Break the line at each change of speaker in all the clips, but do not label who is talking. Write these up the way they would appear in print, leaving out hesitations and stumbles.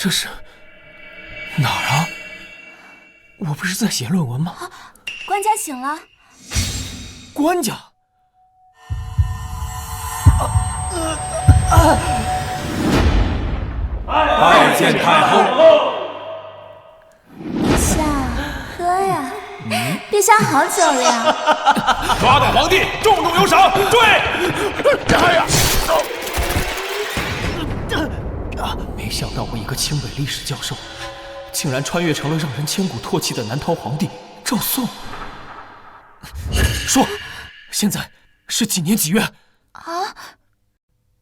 这是哪儿啊？我不是在写论文吗？
官家醒了。
官家。
拜见太后。
陛下，喝呀！陛下好酒了呀！
抓到皇帝，重重有赏。追！哎呀！
没想到我一个清北历史教授，竟然穿越成了让人千古唾弃的南唐皇帝赵宋。说，现在是几年几月？
啊！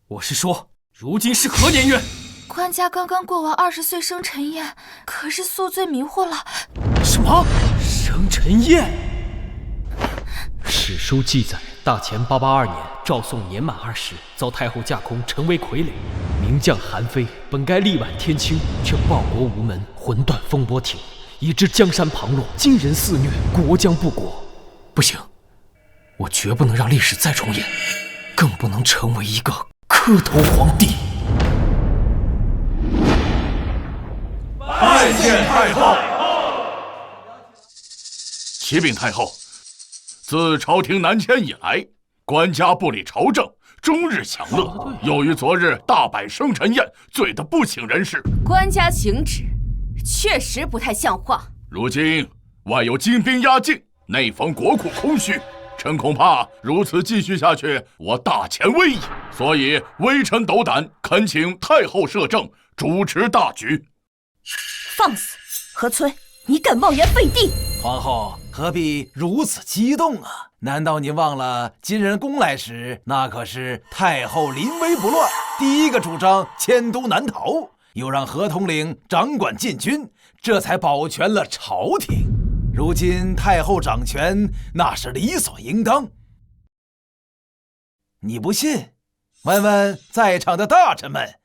我是说，如今是何年月？
官家刚刚过完20岁生辰宴，可是宿醉迷糊了。
什么？生辰宴？
史书记载，大前882年，赵宋年满20，遭太后驾空，成为傀儡。名将韩非本该力挽天青，却报国无门，魂断风波亭，以致江山旁落，金人肆虐，国将不国。
不行，我绝不能让历史再重演，更不能成为一个磕头皇帝。
拜见太后。启禀太后，自朝廷南迁以来，官家不理朝政，终日享乐。由于昨日大摆生辰宴，醉得不省人事。
官家请旨，确实不太像话。
如今外有金兵压境，内逢国库空虚，臣恐怕如此继续下去，我大前危矣。所以微臣斗胆，恳请太后摄政，主持大局。
放肆！何崔，你敢妄言废帝！
皇后何必如此激动啊？难道你忘了金人攻来时，那可是太后临危不乱，第一个主张迁都南逃，又让何统领掌管禁军，这才保全了朝廷。如今太后掌权，那是理所应当。你不信？问问在场的大臣们，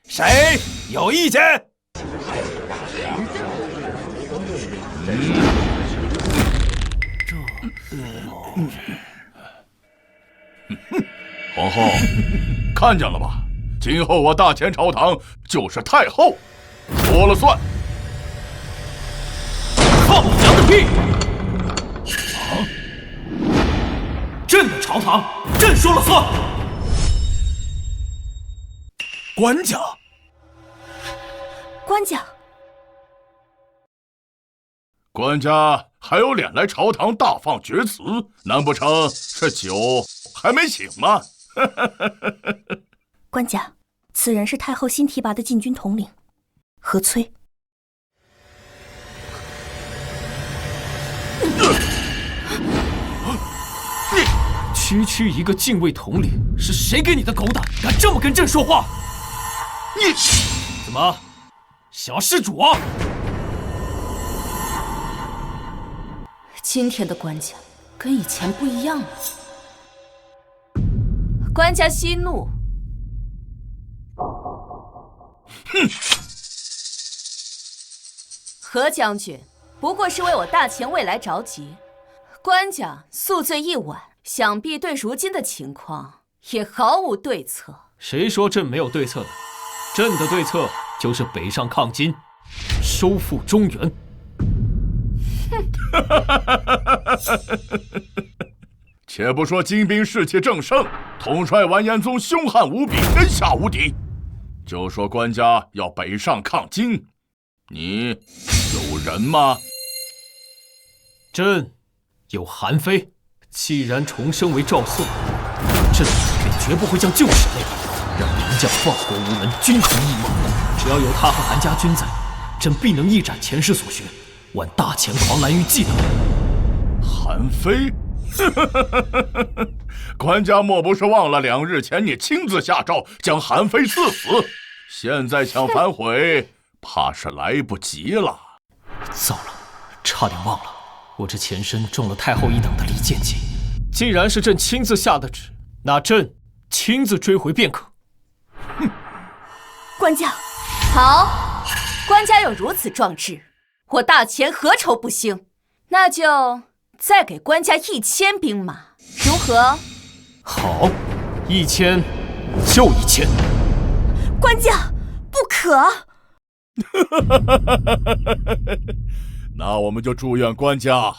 谁有意见？
皇后，看见了吧？今后我大前朝堂就是太后说了算。
放你娘的屁！朕的朝堂，朕说了算。官家，
官家，
官家还有脸来朝堂大放厥词？难不成是酒还没醒吗？
官家，此人是太后新提拔的禁军统领何崔。
区一个禁卫统领，是谁给你的狗胆，敢这么跟朕说话？你怎么想要弑主啊？
今天的官家跟以前不一样了。官家息怒。
哼！
何将军不过是为我大前未来着急，官家宿醉一晚，想必对如今的情况也毫无对策。
谁说朕没有对策的？朕的对策就是北上抗金，收复中原。
且不说金兵士气正盛，统帅完颜宗凶悍无比，天下无敌。就说官家要北上抗金，你有人吗？
朕有韩非，既然重生为赵宋，朕便绝不会将旧事内摆，让名将报国无门，君臣一梦。只要有他和韩家军在，朕必能一展前世所学，挽大前狂澜于既得。
韩非？官家莫不是忘了2日前你亲自下诏将韩非赐死？现在想反悔，怕是来不及了。
糟了，差点忘了，我这前身中了太后一等的离间计。既然是朕亲自下的旨，那朕亲自追回便可。
哼！官家，
好，官家有如此壮志，我大前何愁不兴？那就再给官家1000兵马，如何？
好，1000就1000。
官家，不可！
那我们就祝愿官家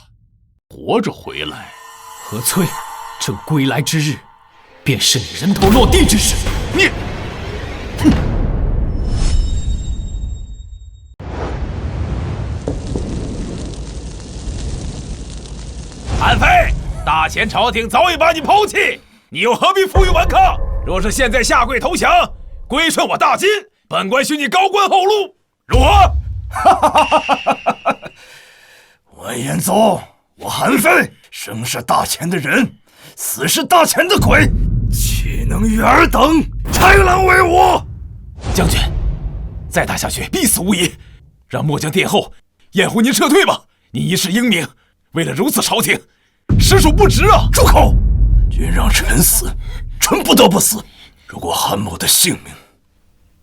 活着回来。
何翠，朕归来之日，便是你人头落地之时。
你，
韩非，大前朝廷早已把你抛弃，你又何必负隅顽抗？若是现在下跪投降，归顺我大金，本官许你高官厚禄，如何？
完颜宗，我韩非生是大前的人，死是大前的鬼，岂能与尔等豺狼为伍？
将军，再打下去必死无疑，让末将殿后掩护您撤退吧。您一世英名，为了如此朝廷，实属不值啊！
住口！君让臣死，臣不得不死。如果韩某的性命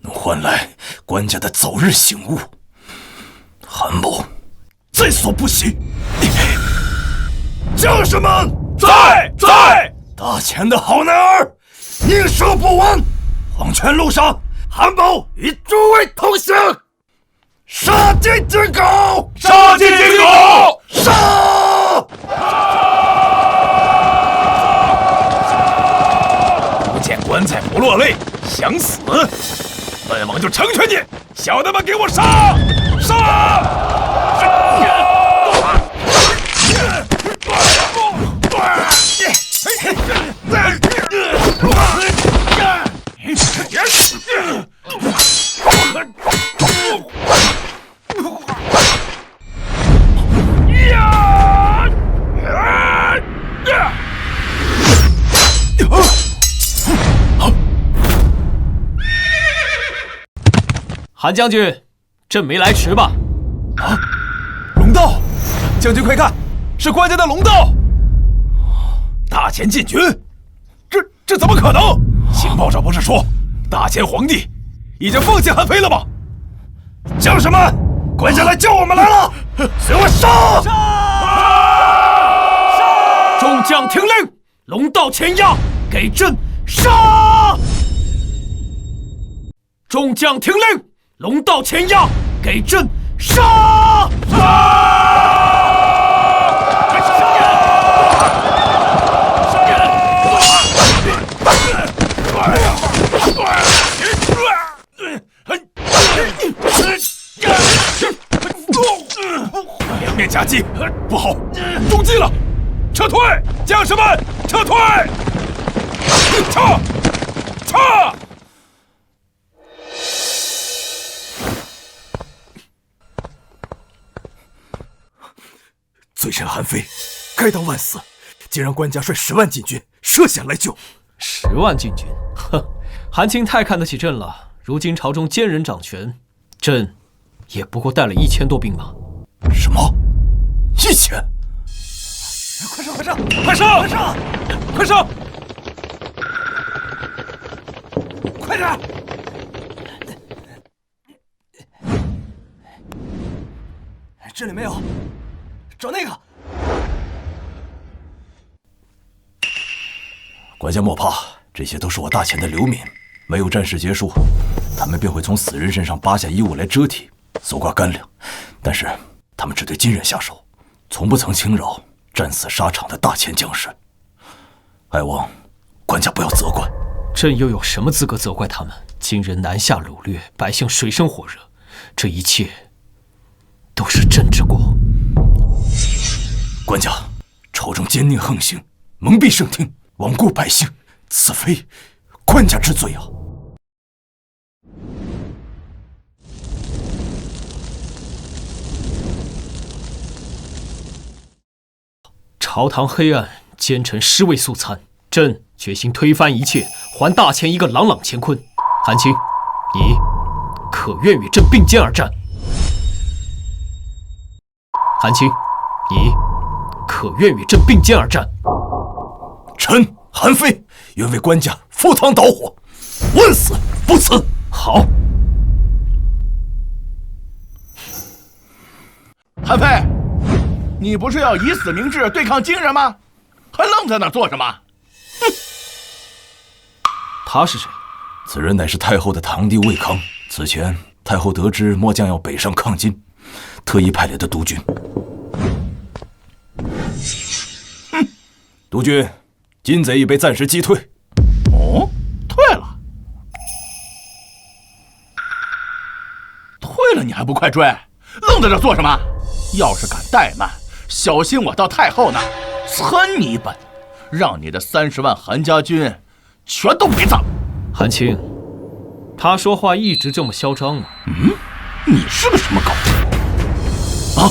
能换来官家的早日醒悟，韩某在所不惜。将士们，
在！
大前的好男儿，宁舍不完。黄泉路上，韩某与诸位同行。杀鸡儆狗！
杀鸡儆狗！
杀！
不见棺材不落泪，想死？本王就成全你！小的们给我杀！
韩将军，朕没来迟吧？
啊！龙道，将军快看，是官家的龙道！大前进军，这怎么可能？情报上不是说大前皇帝已经放弃韩非了吗？
将士们，官家来叫我们来了，随我杀！
众将听令，龙道前压，给朕杀！众将听令，龙道前压，给朕杀！
两面夹击，不好，中计了！撤退，将士们，撤退！撤！
罪臣韩非，该当万死，竟让官家率10万禁军涉险来救。
10万禁军，哼！韩青太看得起朕了。如今朝中奸人掌权，朕也不过带了1000多兵马。
什么？1000？
快上！
快点！这里没有，找那个。官家莫怕，这些都是我大前的流民。没有战事结束，他们便会从死人身上扒下衣物来遮体，搜刮干粮。但是他们只对金人下手，从不曾轻饶战死沙场的大前将士。哀望官家不要责怪。
朕又有什么资格责怪他们？金人南下掳掠，百姓水深火热，这一切都是朕之过。
官家，朝中奸佞横行，蒙蔽圣听，罔顾百姓，此非官家之罪啊！
朝堂黑暗，奸臣尸位素餐，朕决心推翻一切，还大前一个朗朗乾坤。韩青，你可愿与朕并肩而战？韩青，你可愿与朕并肩而战？
臣韩非愿为官家赴汤蹈火，万死不辞。
好。
韩非，你不是要以死明志对抗金人吗？还愣在那儿做什么？哼！
他是谁？
此人乃是太后的堂弟魏康。此前太后得知末将要北上抗金，特意派来的督军。督军，金贼已被暂时击退。
哦，退了？退了你还不快追？愣在这做什么？要是敢怠慢，小心我到太后那儿参你一本，让你的30万韩家军全都陪葬。
韩青，他说话一直这么嚣张吗？
你是个什么狗？啊！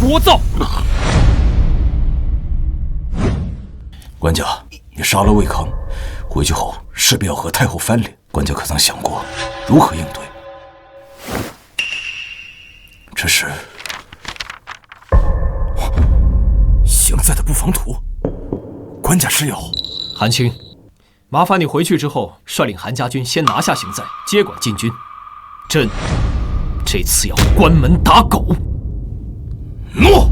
聒噪！
官家，你杀了魏康，回去后势必要和太后翻脸。官家可曾想过如何应对？这是行在的布防图，官家是要……
韩青，麻烦你回去之后，率领韩家军先拿下行在，接管禁军。朕这次要关门打狗。
诺。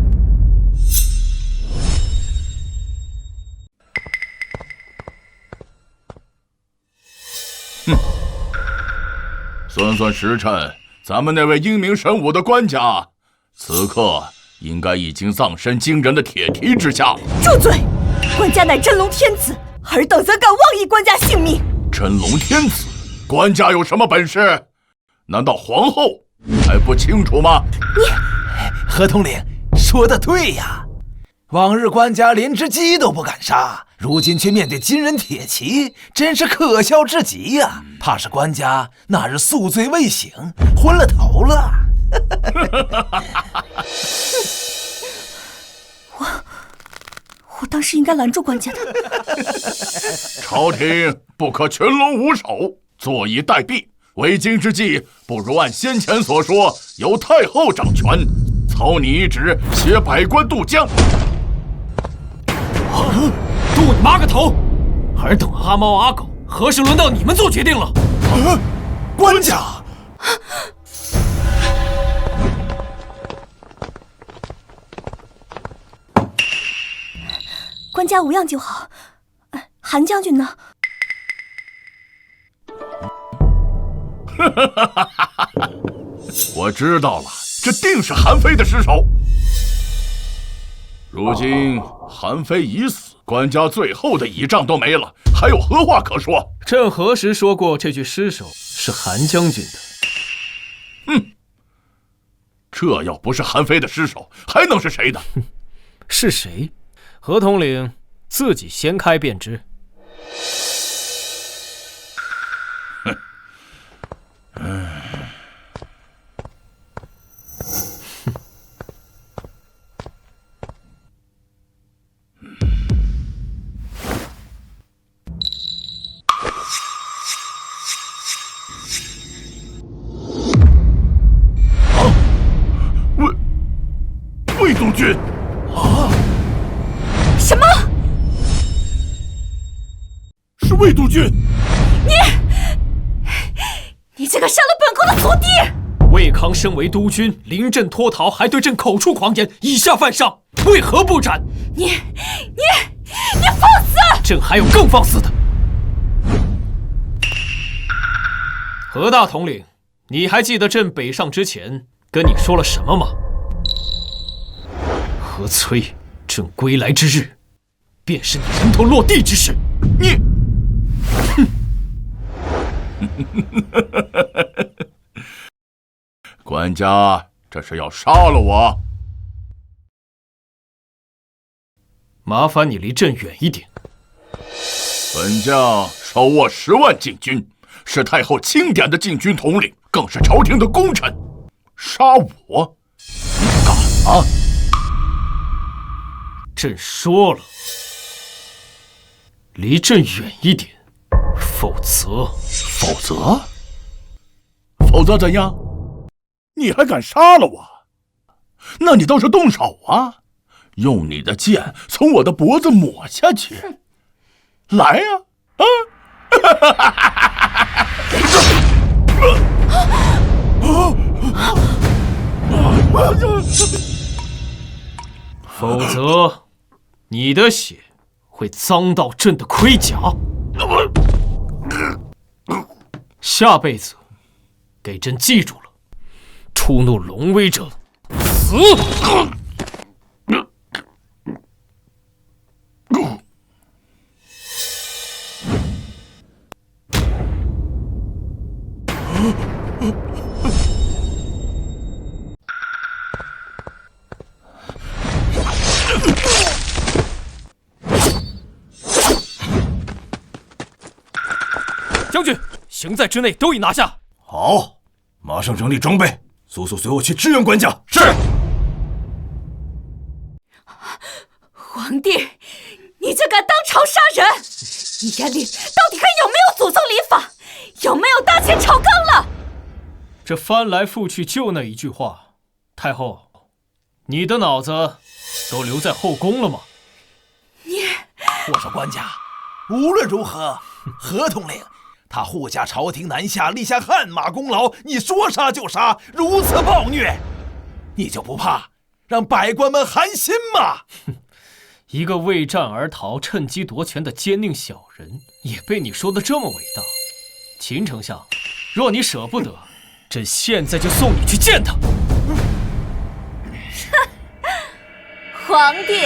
算时辰，咱们那位英明神武的官家，此刻应该已经葬身惊人的铁蹄之下了。
住嘴！官家乃真龙天子，尔等怎敢妄议官家性命？
真龙天子，官家有什么本事？难道皇后还不清楚吗？
何统领说得对呀，往日官家连只鸡都不敢杀，如今却面对金人铁骑，真是可笑至极呀！怕是官家那日宿醉未醒，昏了头了。
我当时应该拦住官家的。
朝廷不可群龙无首，坐以待毙。为今之计，不如按先前所说，由太后掌权，操你一职，携百官渡江。
渡你妈个头！尔等阿猫阿狗，何时轮到你们做决定了？
官家，
官家无恙就好。韩将军呢？
我知道了，这定是韩非的失手。如今韩非已死，官家最后的倚仗都没了，还有何话可说？
朕何时说过这具尸首是韩将军的？
这要不是韩非的尸首，还能是谁的？
是谁？何统领自己掀开便知。
魏督军啊！
什么？
是魏督军！
你这个杀了本宫的徒弟！
魏康身为督军，临阵脱逃，还对朕口出狂言，以下犯上，为何不斩？
你放肆！
朕还有更放肆的。何大统领，你还记得朕北上之前跟你说了什么吗？何催，朕归来之日，便是你人头落地之时。
你，官家这是要杀了我？
麻烦你离朕远一点。
本将手握10万禁军，是太后钦点的禁军统领，更是朝廷的功臣。杀我，你敢吗？
朕说了，离朕远一点，否则
怎样？你还敢杀了我？那你倒是动手啊！用你的剑从我的脖子抹下去，来呀！
否则，你的血会脏到朕的盔甲。
下辈子给朕记住了，触怒龙威者，死！
将军，行在之内都已拿下。
好，马上整理装备，速速随我去支援官家。是。
皇帝，你竟敢当朝杀人！你眼里到底还有没有祖宗礼法？有没有大前朝纲了？
这翻来覆去就那一句话，太后，你的脑子都留在后宫了吗？
我说官家，无论如何，合同令他护驾朝廷南下，立下汗马功劳，你说杀就杀，如此暴虐，你就不怕让百官们寒心吗？
一个为战而逃、趁机夺权的奸佞小人，也被你说得这么伟大。秦丞相，若你舍不得，朕现在就送你去见他。
皇帝，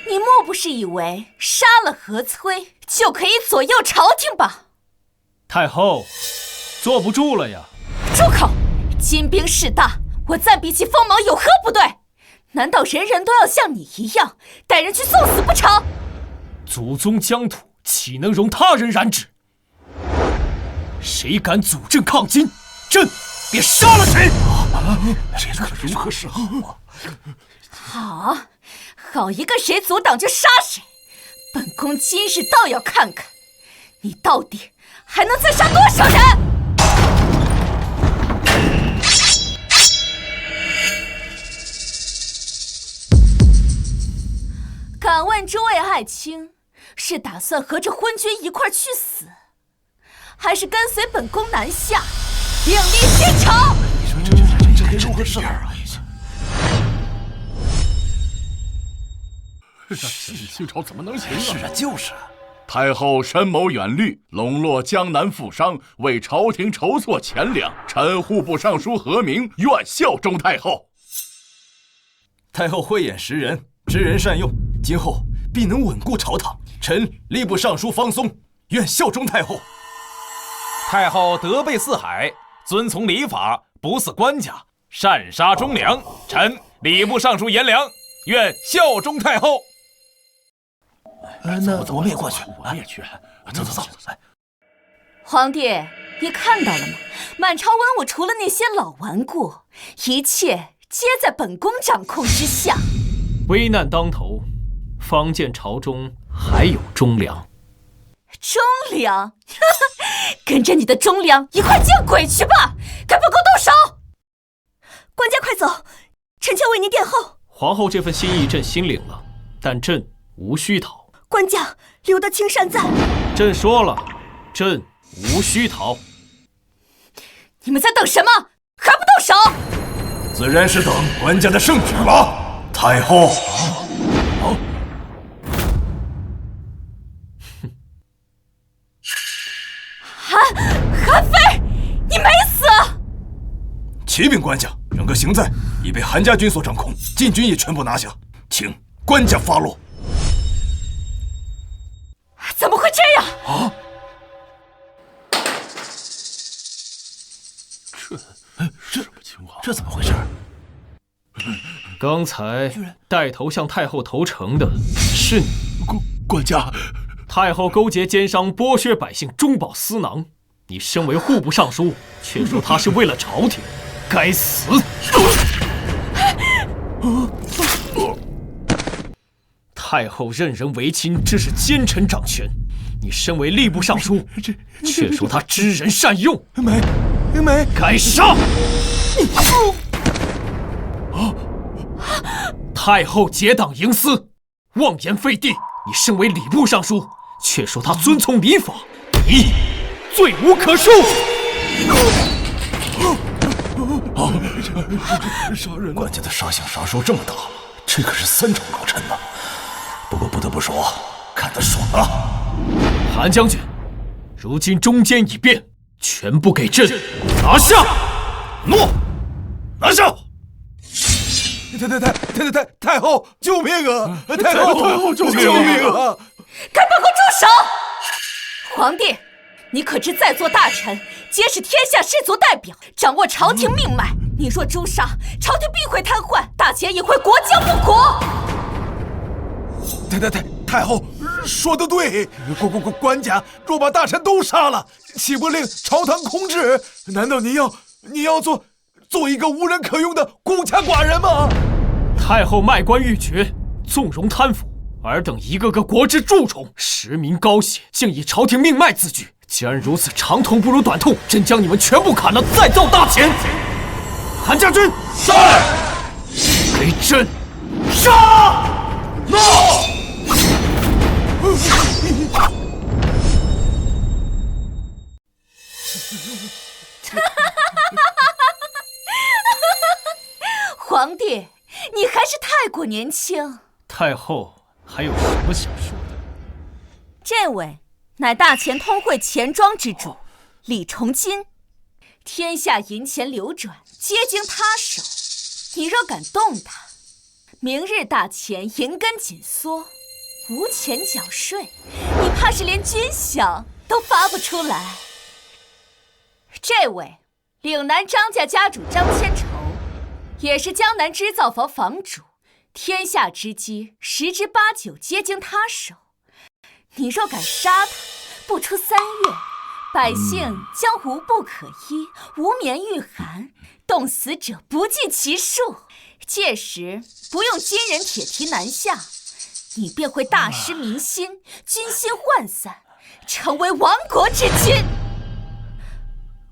你莫不是以为杀了何崔就可以左右朝廷吧？
太后，坐不住了呀！
住口！金兵势大，我暂避其锋芒有何不对？难道人人都要像你一样带人去送死不成？
祖宗疆土岂能容他人染指？谁敢阻朕抗金，朕便杀了谁！
这可如何是好啊？
好一个谁阻挡就杀谁！本宫今日倒要看看，你到底还能再杀多少人！敢问诸位爱卿，是打算和着昏君一块去死，还是跟随本宫南下，另立新朝？
你说这该如何是好啊？
新朝怎么能行啊？
是啊，就是啊。
太后深谋远虑，笼络江南富商，为朝廷筹措钱粮。臣户部尚书何明愿效忠太后。
太后慧眼识人，知人善用，今后必能稳固朝堂。臣吏部尚书方松愿效忠太后。
太后德备四海，遵从礼法，不似官家，善杀忠良。臣礼部尚书颜良愿效忠太后。
那我们也过去，
我也去。
走。
皇帝，你看到了吗？满朝文武除了那些老顽固，一切皆在本宫掌控之下。
危难当头，方见朝中还有忠良。
忠良？跟着你的忠良一块见鬼去吧！给本宫动手！
官家快走，臣妾为您殿后。
皇后这份心意朕心领了，但朕无需逃。
官家留得青山在。
朕说了，朕无需逃。
你们在等什么？还不动手？
自然是等官家的圣旨了，太后。
韩非，你没死！
启禀官家，整个行在已被韩家军所掌控，禁军也全部拿下，请官家发落。
怎么会这样？
啊！
这什么情况？
这怎么回事？
刚才带头向太后投诚的是你，
官家。
太后勾结奸商，剥削百姓，中饱私囊。你身为户部尚书，却说他是为了朝廷，该死！太后任人唯亲，这是奸臣掌权。你身为吏部尚书，却说他知人善用，
没，
该杀！太后结党营私，妄言废帝。你身为礼部尚书，却说他遵从礼法，你罪无可恕。
杀人！官家的杀相啥时候这么大了？这可是3朝老臣呐。不过不得不说，看得爽啊！
韩将军，如今中间已变，全部给朕拿下！
诺，拿下！
太后，救命啊！太后，救命啊！
该报告住手！皇帝，你可知在座大臣皆是天下士族代表，掌握朝廷命脉。你若诛杀，朝廷必会瘫痪，大钱也会国将不国。
太后说得对，官家若把大臣都杀了，岂不令朝堂空置？难道你要做一个无人可用的孤家寡人吗？
太后卖官鬻爵，纵容贪腐，尔等一个个国之蛀虫，实名高血，竟以朝廷命脉自居。既然如此，长痛不如短痛，朕将你们全部砍了，再造大钱。韩家军，
在，
给朕杀！
诺！
皇帝，你还是太过年轻。
太后还有什么想说的？
这位乃大钱通会钱庄之主李崇金，天下银钱流转，皆经他手。你若敢动他，明日大钱银根紧缩，无钱缴税，你怕是连军饷都发不出来。这位岭南张家家主张千筹，也是江南织造坊坊主，天下之机10之8九皆经他手。你若敢杀他，不出3月，百姓将无不可依，无眠御寒，冻死者不计其数。届时不用金人铁蹄南下，你便会大失民心，军心涣散，成为亡国之君。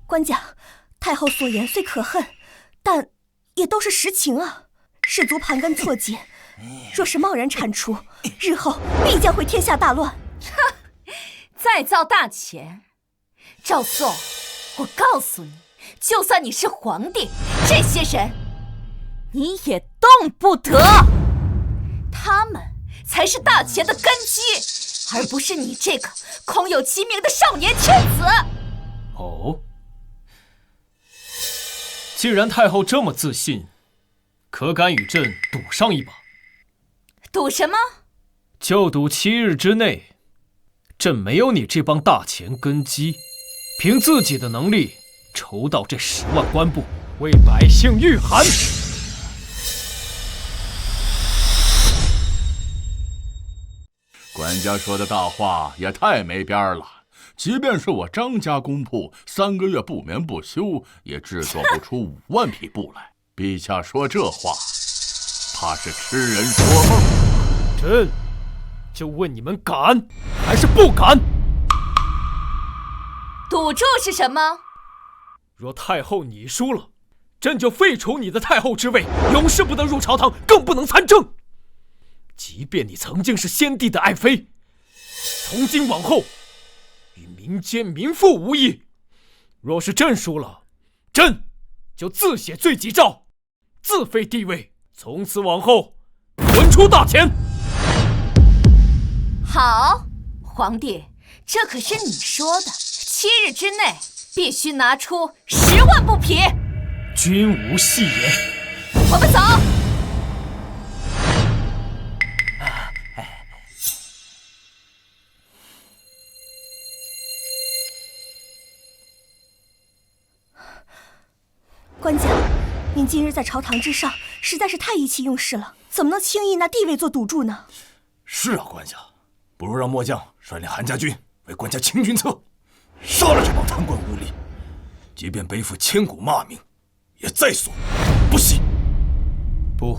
官家，太后所言虽可恨，但也都是实情啊。士族盘根错节，若是贸然铲除，日后必将会天下大乱。
再造大钱，赵宋，我告诉你，就算你是皇帝，这些人你也动不得。他们才是大钱的根基，而不是你这个空有其名的少年天子。
哦，既然太后这么自信，可敢与朕赌上一把？
赌什么？
就赌7日之内，朕没有你这帮大钱根基，凭自己的能力筹到这10万官布，为百姓御寒。
官家说的大话也太没边儿了。即便是我张家公仆3个月不眠不休，也制作不出5万匹布来。陛下说这话，怕是痴人说梦。
朕就问你们敢还是不敢？
赌注是什么？
若太后你输了，朕就废除你的太后之位，永世不得入朝堂，更不能参政。即便你曾经是先帝的爱妃，从今往后与民间民妇无异。若是朕输了，朕就自写罪己诏，自废帝位，从此往后滚出大钱。
好，皇帝，这可是你说的，7日之内必须拿出10万布匹。
君无戏言。
我们走。
官家，您今日在朝堂之上实在是太意气用事了，怎么能轻易拿地位做赌注呢？
是啊，官家，不如让末将率领韩家军为官家清君侧，杀了这帮贪官污吏，即便背负千古骂名，也在所不惜。
不，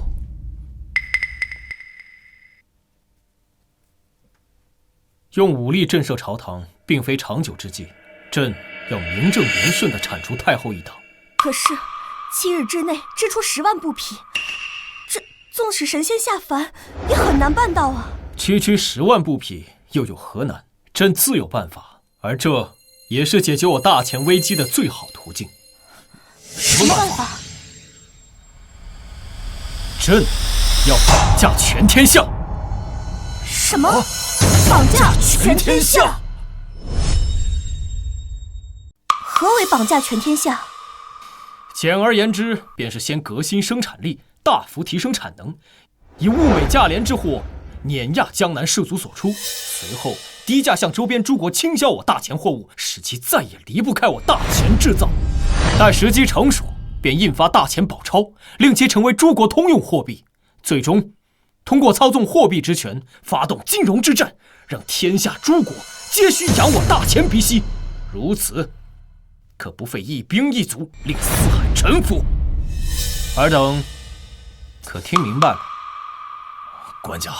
用武力震慑朝堂，并非长久之计。朕要名正言顺地铲除太后一党。
可是7日之内织出10万布匹，这纵使神仙下凡也很难办到啊。
区10万布匹又有何难？朕自有办法，而这也是解决我大钱危机的最好途径。
什么办法？
朕要绑架全天下。
什么？绑架全天下？何为绑架全天下？
简而言之，便是先革新生产力，大幅提升产能，以物美价廉之货碾压江南士族所出，随后低价向周边诸国倾销我大钱货物，使其再也离不开我大钱制造。待时机成熟，便印发大钱宝钞，令其成为诸国通用货币，最终通过操纵货币之权，发动金融之战，让天下诸国皆需仰我大钱鼻息。如此，可不费一兵一卒，令四海臣服。尔等可听明白了？
管家，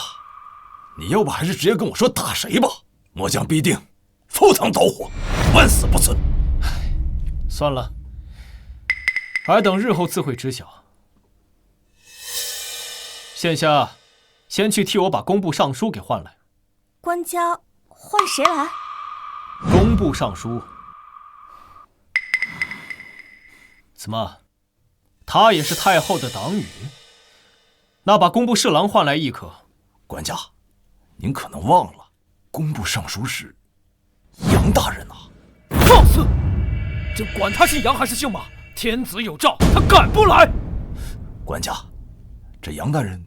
你要不还是直接跟我说打谁吧？末将必定赴汤蹈火，万死不辞。
算了，尔等日后自会知晓。现下，先去替我把工部尚书给换来。
官家换谁来？
工部尚书。怎么，他也是太后的党羽？那把工部侍郎换来亦可。
管家，您可能忘了，工部尚书是杨大人啊！
放肆！就管他姓杨还是姓马，天子有诏，他敢不来？
管家，这杨大人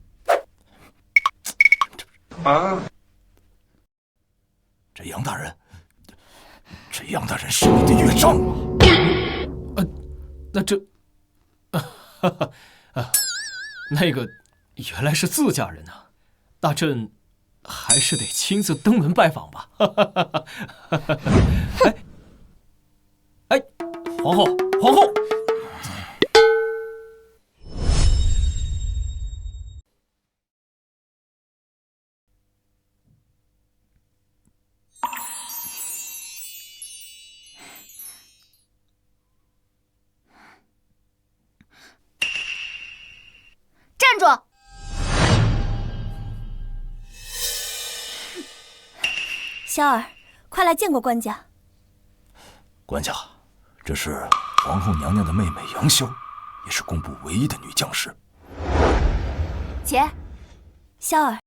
这杨大人是你的岳丈啊！
那这，那个原来是自家人啊，那朕还是得亲自登门拜访吧。哎，皇后，皇后！
站住！
萧儿，快来见过官家。
管家，这是皇后娘娘的妹妹杨逍，也是工部唯一的女将士。
姐，
萧儿，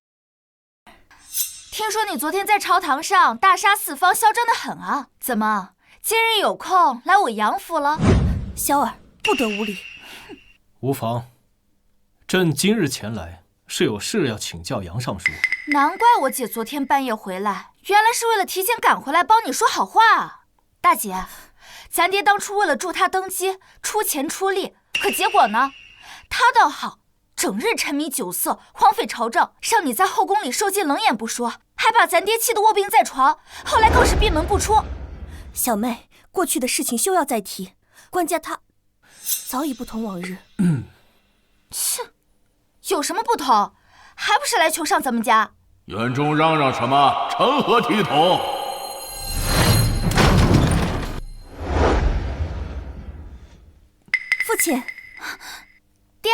听说你昨天在朝堂上大杀四方，嚣张得很啊！怎么，今日有空来我杨府了？
萧儿，不得无礼。
无妨，朕今日前来是有事要请教杨尚书。
难怪我姐昨天半夜回来，原来是为了提前赶回来帮你说好话啊！大姐，咱爹当初为了助她登基，出钱出力，可结果呢？他倒好，整日沉迷酒色，荒废朝政，让你在后宫里受尽冷眼不说，还把咱爹气得卧病在床，后来更是闭门不出。
小妹，过去的事情休要再提，官家他早已不同往日。
切，有什么不同？还不是来求上咱们家？
院中嚷嚷什么？成何体统？
父亲，
爹。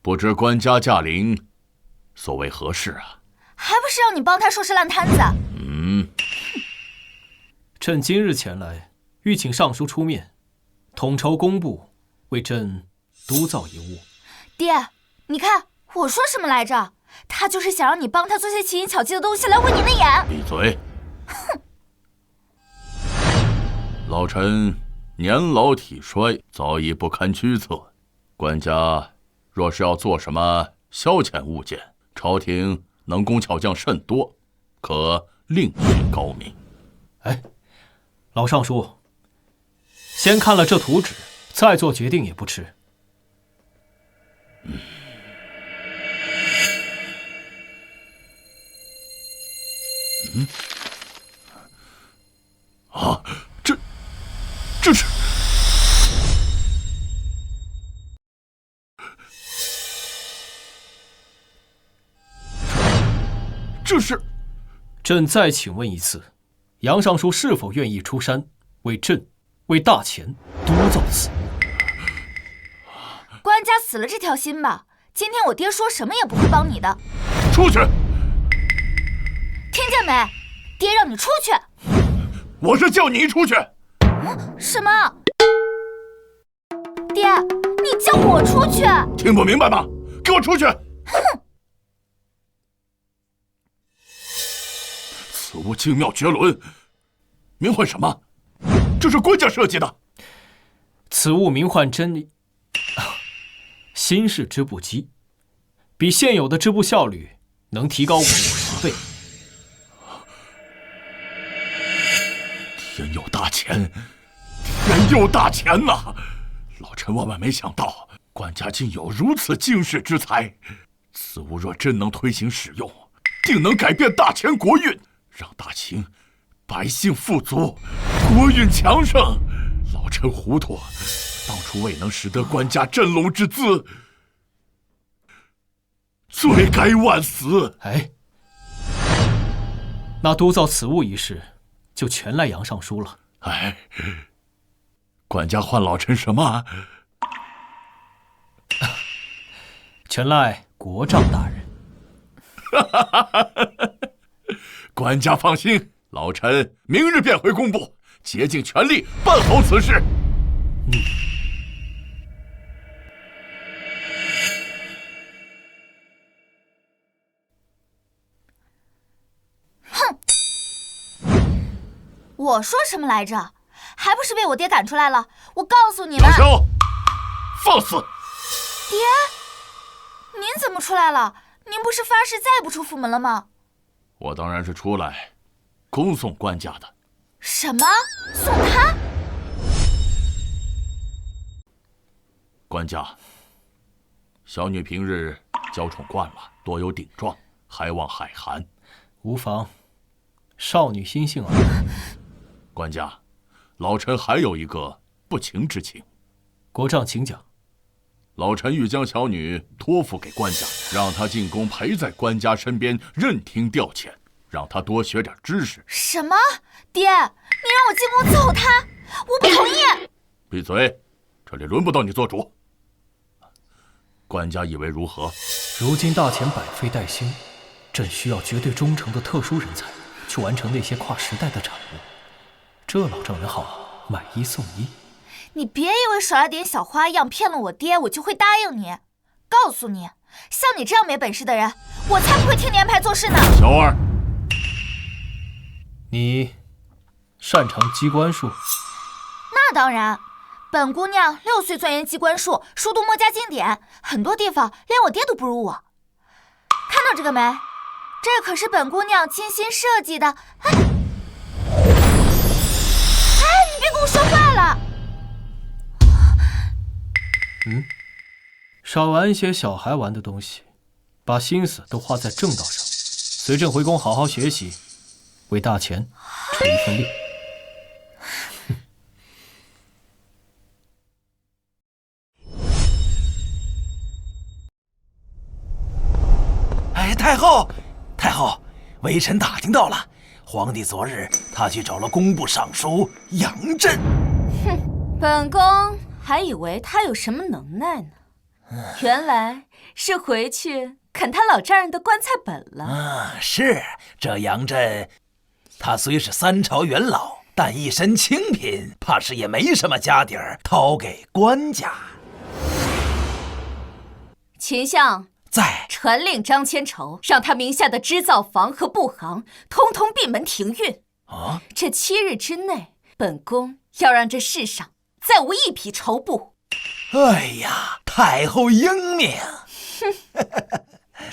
不知官家驾临，所谓何事啊？
还不是让你帮他收拾烂摊子。
朕今日前来，欲请尚书出面，统筹工部，为朕督造一务。
爹，你看我说什么来着？他就是想让你帮他做些奇淫巧技的东西来毁你的眼。
闭嘴！哼！老臣年老体衰，早已不堪驱策。官家若是要做什么消遣物件，朝廷能工巧匠甚多，可另寻高明。
哎，老尚书，先看了这图纸，再做决定也不迟。
啊，这是。这是，
朕再请问一次，杨尚书是否愿意出山，为朕、为大钱督造此物？
官家死了这条心吧，今天我爹说什么也不会帮你的。
出去！
听见没？爹让你出去！
我是叫你出去！
什么？爹，你叫我出去？
听不明白吗？给我出去！
哼！
精妙绝伦，名唤什么？这是官家设计的。
此物名唤新式织布机，比现有的织布效率能提高50倍。
天佑大钱，天佑大钱呐！老臣万万没想到，官家竟有如此惊世之才。此物若真能推行使用，定能改变大钱国运，让大秦百姓富足，国运强盛。老臣糊涂，当初未能识得官家振聋之资，罪该万死。
哎，那督造此物一事，就全赖杨尚书了。
哎，官家唤老臣什么？
全赖国丈大人。
官家放心，老臣明日便回工部，竭尽全力办好此事。
我说什么来着？还不是被我爹赶出来了！我告诉你们，
杨修，放肆！
爹，您怎么出来了？您不是发誓再不出府门了吗？
我当然是出来恭送官家的。
什么？送他？
官家，小女平日娇宠惯了，多有顶撞，还望海涵。
无妨，少女心性而已。
官家，老臣还有一个不情之请。
国丈请讲。
老臣欲将小女托付给官家，让她进宫陪在官家身边，任听调遣，让她多学点知识。
什么？爹，你让我进宫伺候她，我不同意！
闭嘴，这里轮不到你做主。官家以为如何？
如今大钱百废待兴，朕需要绝对忠诚的特殊人才，去完成那些跨时代的产物。这老丈人好，买一送一。
你别以为耍了点小花样骗了我爹，我就会答应你。告诉你，像你这样没本事的人，我才不会听你安排做事呢。
小二，
你擅长机关术？
那当然，本姑娘6岁钻研机关术，熟读墨家经典，很多地方连我爹都不如我。看到这个没？这可是本姑娘精心设计的。哎，你别跟我说话了。
少玩一些小孩玩的东西，把心思都花在正道上。随朕回宫好好学习，为大钱出一份力。
哎，太后，太后，微臣打听到了，皇帝昨日他去找了工部尚书杨震。
哼，本宫还以为他有什么能耐呢，原来是回去啃他老丈人的棺材本了。
是这杨震，他虽是3朝元老，但一身清贫，怕是也没什么家底儿掏给官家。
秦相
在，
传令张千筹，让他名下的织造房和布行通通闭门停运。这7日之内，本宫要让这世上再无一匹绸布。
哎呀，太后英明！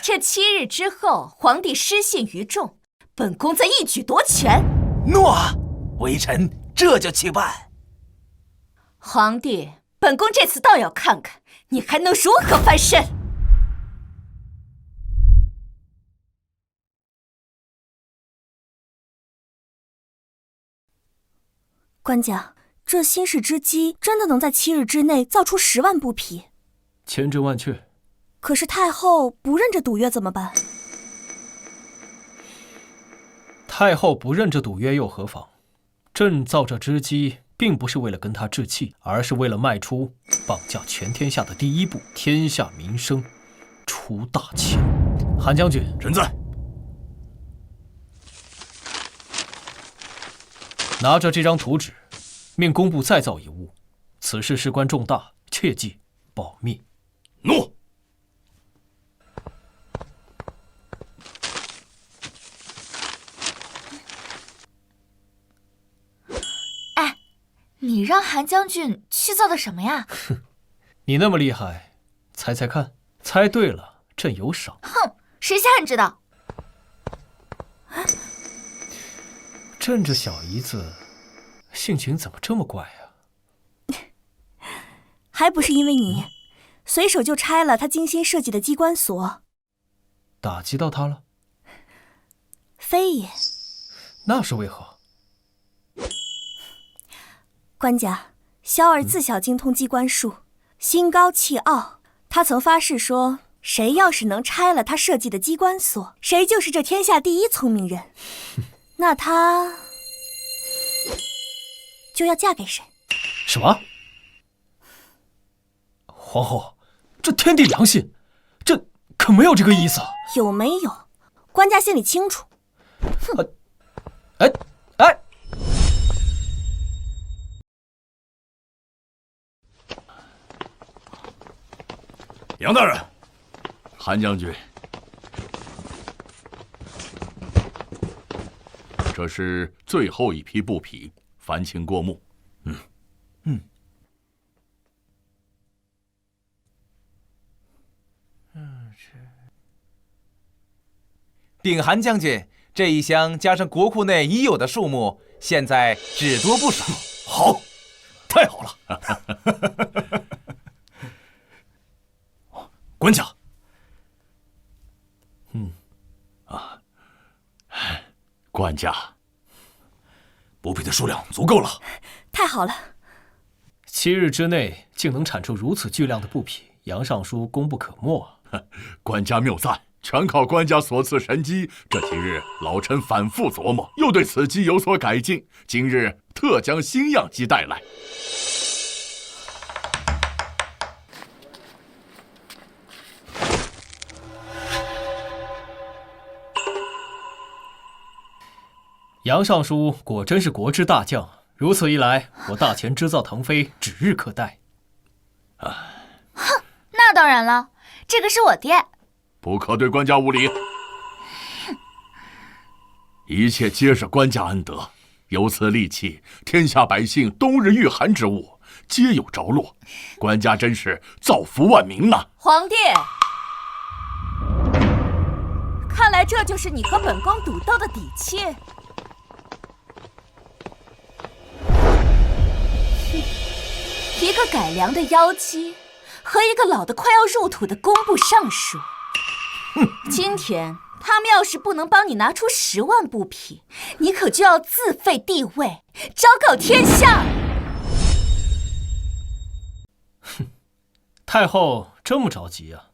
这7日之后，皇帝失信于众，本宫再一举夺权。
诺，微臣这就去办。
皇帝，本宫这次倒要看看你还能如何翻身。
官家，这新式织机真的能在7日之内造出10万布匹？
千真万确。
可是太后不认这赌约怎么办？
太后不认这赌约又何妨？朕造这织机，并不是为了跟她置气，而是为了迈出绑架全天下的第一步，天下民生出大钱。韩将军，
臣在。
拿着这张图纸，命工部再造一物。此事事关重大，切记保密。
诺。
让韩将军去造的什么呀？
你那么厉害，猜猜看，猜对了朕有赏。
哼，谁下人知道？
朕这小姨子性情怎么这么怪啊？
还不是因为你，随手就拆了他精心设计的机关锁。
打击到他了？
非也。
那是为何？
官家，萧儿自小精通机关术，心高气傲。他曾发誓说，谁要是能拆了他设计的机关锁，谁就是这天下第一聪明人。那他就要嫁给谁？
什么？皇后，这天地良心，这可没有这个意思。
有没有？官家心里清楚。
哼！哎！
杨大人，韩将军，这是最后一批布匹，烦请过目。
禀韩将军，这一箱加上国库内已有的数目，现在只多不少。
好，太好了！
官家，
官家，
布匹的数量足够了。
太好了
！7日之内竟能产出如此巨量的布匹，杨尚书功不可没啊！
官家谬赞。全靠官家所赐神机，这几日老臣反复琢磨，又对此机有所改进。今日特将新样机带来。
杨尚书果真是国之大将，如此一来，我大前织造腾飞指日可待。
哼，那当然了，这个是我爹。
不可对官家无礼，一切皆是官家恩德。有此利器，天下百姓冬日御寒之物皆有着落。官家真是造福万民呐！
皇帝，看来这就是你和本宫赌斗的底气。一个改良的妖姬和一个老得快要入土的工部尚书。今天他们要是不能帮你拿出10万布匹，你可就要自废帝位，昭告天下。
哼，太后这么着急啊？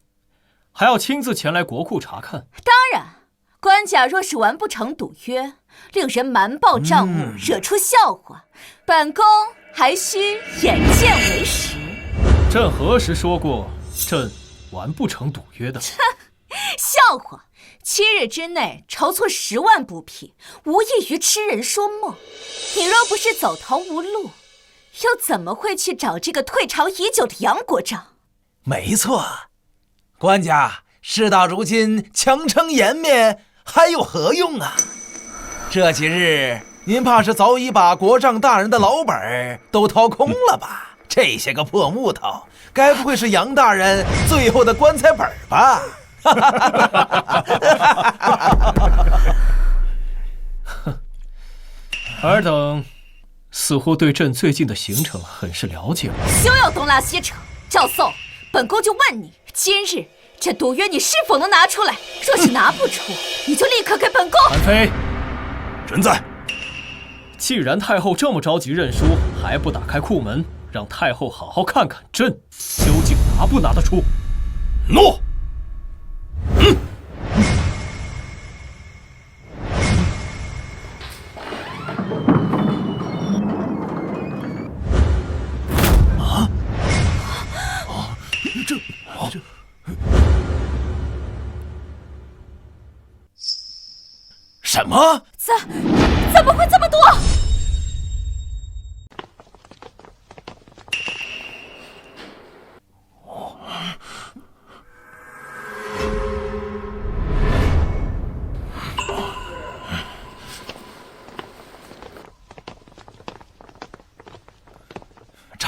还要亲自前来国库查看？
当然，官家若是完不成赌约，令人瞒报账目，惹出笑话，本宫还需眼见为实。
朕何时说过朕完不成赌约的？
笑话！7日之内筹措10万布匹，无异于痴人说梦。你若不是走投无路，又怎么会去找这个退朝已久的杨国璋？
没错，官家，事到如今，强撑颜面还有何用啊？这几日，您怕是早已把国丈大人的老本都掏空了吧？这些个破木头，该不会是杨大人最后的棺材本吧？
尔等似乎对朕最近的行程很是了解了。
休要东拉西扯！赵宋，本宫就问你，今日这赌约你是否能拿出来？若是拿不出，你就立刻给本宫。
韩非，
臣在。
既然太后这么着急认输，还不打开库门，让太后好好看看朕究竟拿不拿得出。
诺。
什么？
怎么会这么多？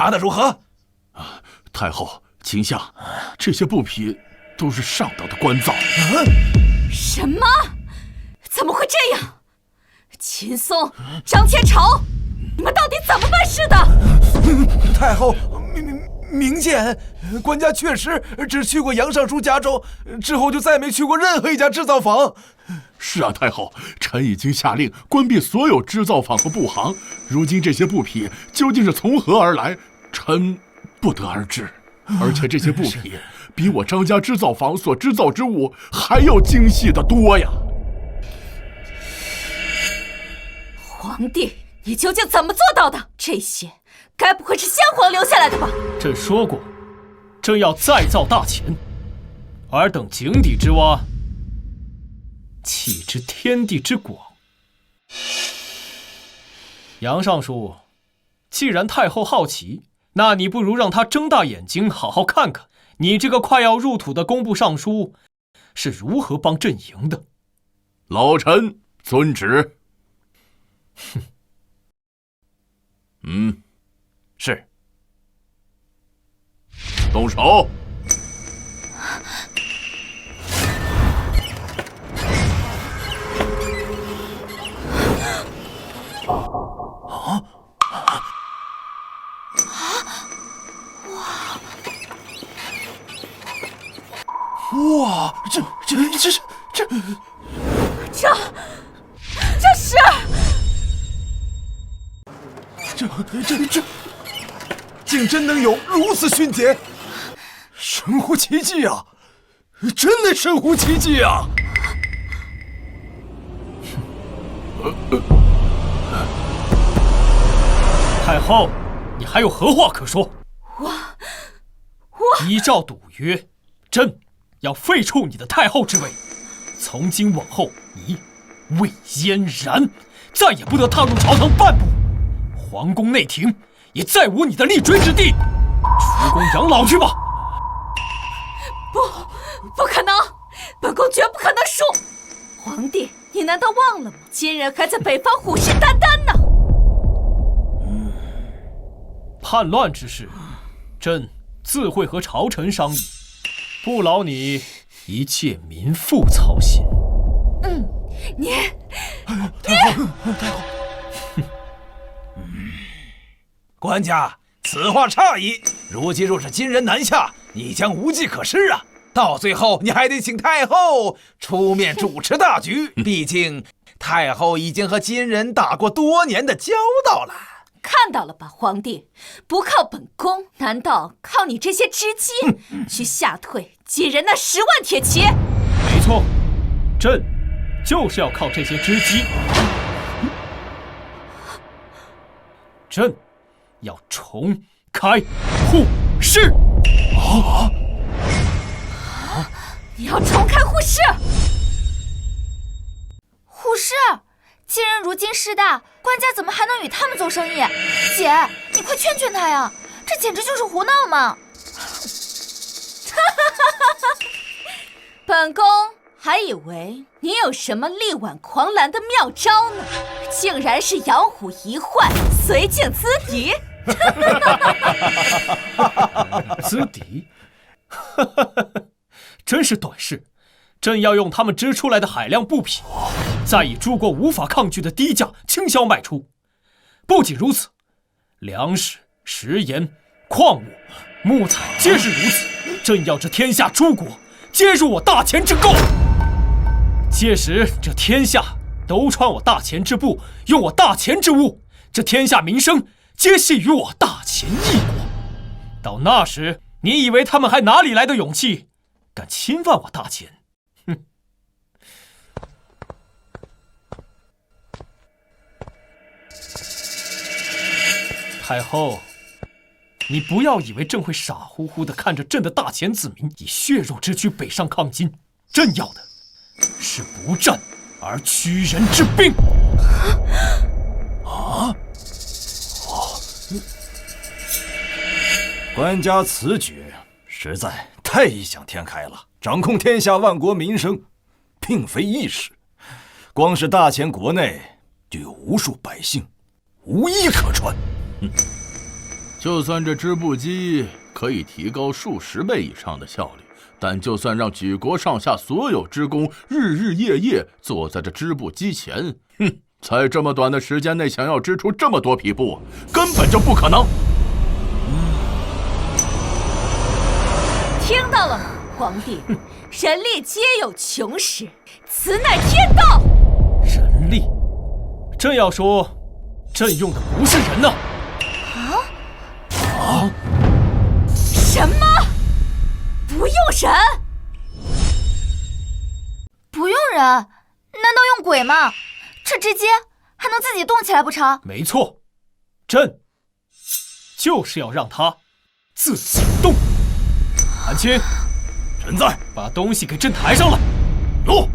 查得如何？
太后，请下，这些布匹都是上等的官造。
什么？怎么会这样？秦松、张千朝，你们到底怎么办事的？
太后，明鉴，官家确实只去过杨尚书家中，之后就再没去过任何一家织造坊。
是啊，太后，臣已经下令关闭所有织造坊和布行。如今这些布匹究竟是从何而来，臣不得而知。而且这些布匹比我张家织造坊所织造之物还要精细得多呀！
皇帝，你究竟怎么做到的？这些该不会是先皇留下来的吧？
朕说过，朕要再造大钱，尔等井底之蛙，岂知天地之广？杨尚书，既然太后好奇，那你不如让她睁大眼睛，好好看看你这个快要入土的工部尚书是如何帮朕赢的。
老臣遵旨。
哼。是。
动手。
哇，这是竟真能有如此迅捷，神乎其技啊！真的神乎其技啊！
太后，你还有何话可说？
我
依照赌约，朕要废黜你的太后之位，从今往后，你魏嫣然再也不得踏入朝堂半步，皇宫内廷也再无你的立锥之地，出宫养老去吧！
不可能，本宫绝不可能输！皇帝，你难道忘了吗？今人还在北方虎视眈眈呢。
叛乱之事，朕自会和朝臣商议，不劳你一介民妇操心。
你
太后，官家，此话差矣。如今若是金人南下，你将无计可施啊！到最后，你还得请太后出面主持大局。毕竟，太后已经和金人打过多年的交道了。
看到了吧，皇帝，不靠本宫，难道靠你这些织机去吓退金人那10万铁骑？
没错，朕就是要靠这些织机。朕要重开户市。
你要重开户市？
虎视，金人如今势大，官家怎么还能与他们做生意？姐，你快劝劝他呀！这简直就是胡闹嘛！
本宫还以为你有什么力挽狂澜的妙招呢，竟然是养虎一患，绥靖资敌。
资敌？真是短视！朕要用他们织出来的海量布匹，再以诸国无法抗拒的低价倾销卖出。不仅如此，粮食、食盐、矿物、木材皆是如此。朕要这天下诸国皆入我大钱之购。届时，这天下都穿我大钱之布，用我大钱之物，这天下民生皆系于我大钱一国。到那时，你以为他们还哪里来的勇气，敢侵犯我大钱？哼！太后，你不要以为朕会傻乎乎地看着朕的大钱子民以血肉之躯北上抗金，朕要的是不战而屈人之兵。
官家此举实在太异想天开了，掌控天下万国民生，并非易事。光是大钱国内就有无数百姓无衣可穿。
就算这织布机可以提高数十倍以上的效率，但就算让举国上下所有织工日日夜夜坐在这织布机前，在这么短的时间内想要织出这么多匹布，根本就不可能。
听到了吗，皇帝？人力皆有穷时，此乃天道。
人力？朕要说，朕用的不是人呐！
什么？不用人？
不用人？难道用鬼吗？这织机还能自己动起来不成？
没错，朕就是要让它自己动。韩青，
臣在，
把东西给朕抬上来。
诺。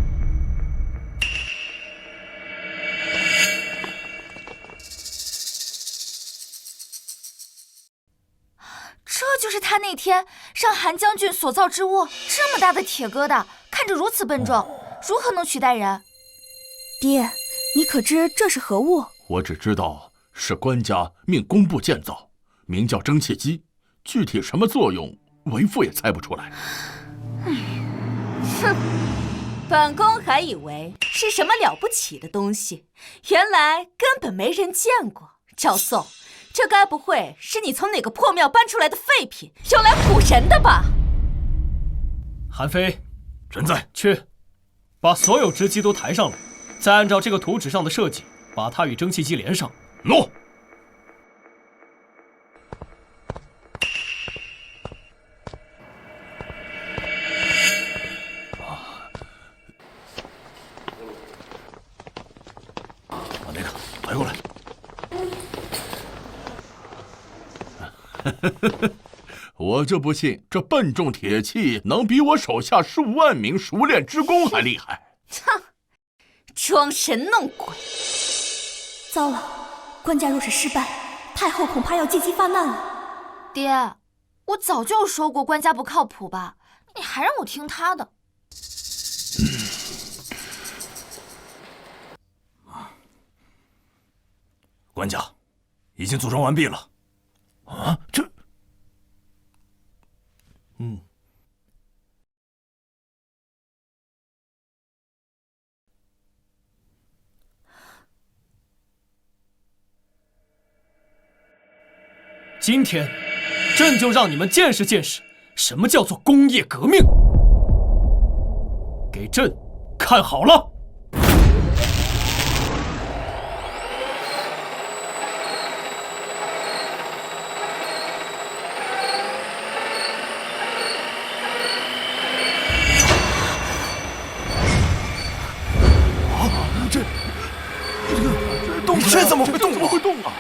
这就是他那天让韩将军所造之物，这么大的铁疙瘩，看着如此笨重，如何能取代人？
爹，你可知这是何物？
我只知道是官家命工部建造，名叫蒸汽机，具体什么作用，为父也猜不出来。
哼，本宫还以为是什么了不起的东西，原来根本没人见过。赵宋，这该不会是你从哪个破庙搬出来的废品，用来唬人的吧？
韩非，
臣在。
去，把所有织机都抬上来，再按照这个图纸上的设计，把它与蒸汽机连上。
诺。把那个抬过来。
我就不信这笨重铁器能比我手下数万名熟练织工还厉害。
哼，装神弄鬼！
糟了，官家若是失败，太后恐怕要借机发难了。
爹，我早就说过官家不靠谱吧，你还让我听他的。
官家已经组装完毕了。啊，这，
今天，朕就让你们见识见识，什么叫做工业革命。给朕看好了！
这怎么会动？怎么会动啊？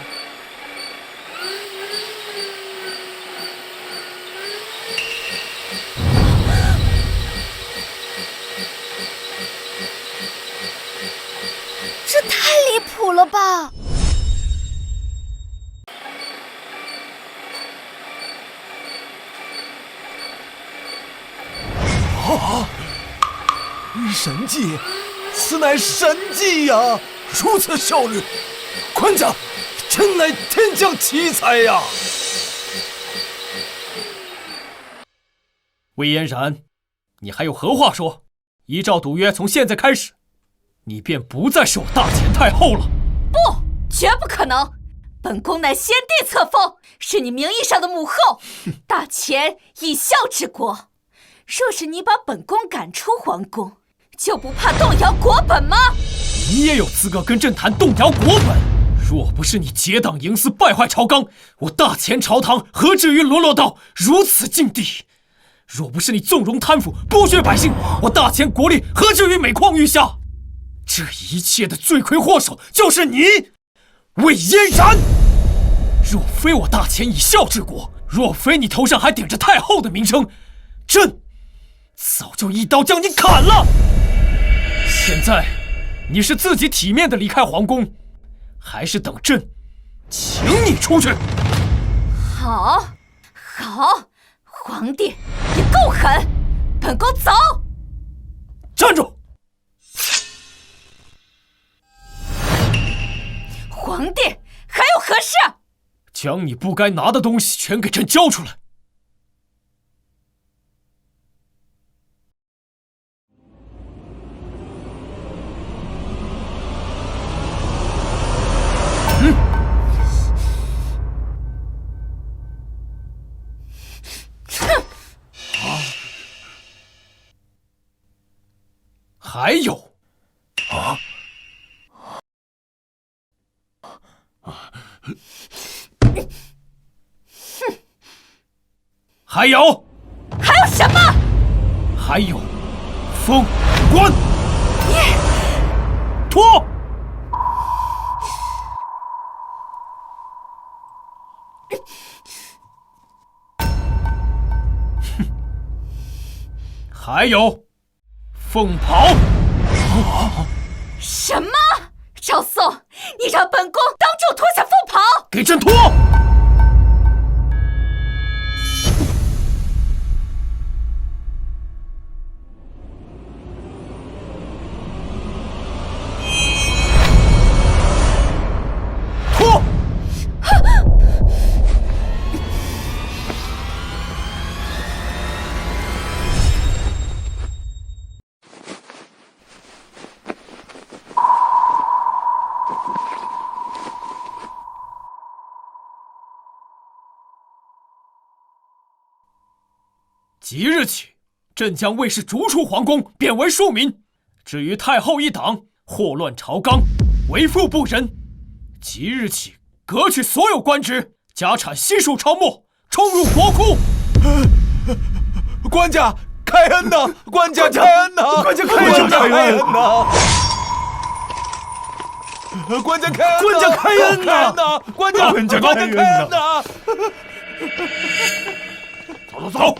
这太离谱了吧！
啊！神技，此乃神技呀！如此效率，官家真乃天降奇才呀！
魏嫣然，你还有何话说？依照赌约，从现在开始，你便不再是我大前太后了。
不，绝不可能！本宫乃先帝册封，是你名义上的母后，大前以孝治国。若是你把本宫赶出皇宫，就不怕动摇国本吗？
你也有资格跟朕谈动摇国本？若不是你结党营私，败坏朝纲，我大前朝堂何至于沦落到如此境地？若不是你纵容贪腐，剥削百姓，我大前国力何至于每况愈下？这一切的罪魁祸首就是你，魏嫣然。若非我大前以孝治国，若非你头上还顶着太后的名声，朕早就一刀将你砍了。现在你是自己体面的离开皇宫，还是等朕请你出去？
好，好，皇帝，你够狠！本宫走。
站住！
皇帝还有何事？
将你不该拿的东西全给朕交出来！还有，还有，
还有什么？
还有，封官，脱。还有，凤袍。
什么？赵宋，你让本宫当众脱下凤袍！
给朕脱！脱！即日起，朕将卫士逐出皇宫，贬为庶民。至于太后一党，祸乱朝纲，为富不仁。即日起，革去所有官职，家产悉数抄没，充入国库。
官家开恩呐！官家开恩呐！官家开恩呐！官家开恩！官家开恩呐！官家开恩呐！
走走走，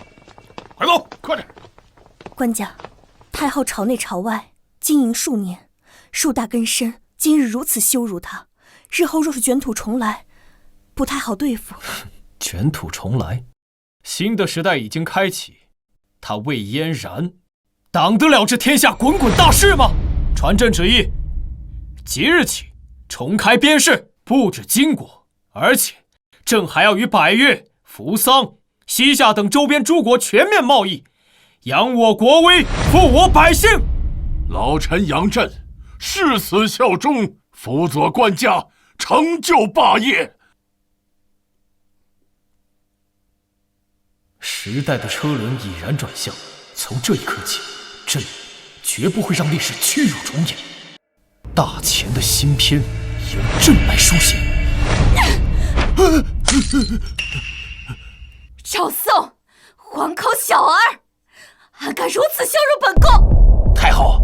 快走，快点！
官家，太后朝内朝外经营数年，树大根深，今日如此羞辱她，日后若是卷土重来，不太好对付。
卷土重来，新的时代已经开启，他魏嫣然挡得了这天下滚滚大事吗？传朕旨意，即日起重开边市，不止金国，而且朕还要与百越、扶桑、西夏等周边诸国全面贸易，扬我国威，富我百姓。
老臣杨震誓死效忠，辅佐官家，成就霸业。
时代的车轮已然转向，从这一刻起，朕绝不会让历史屈辱重演。大乾的新篇由朕来书写。
赵宋，黄口小儿，还敢如此羞辱本宫！
太后，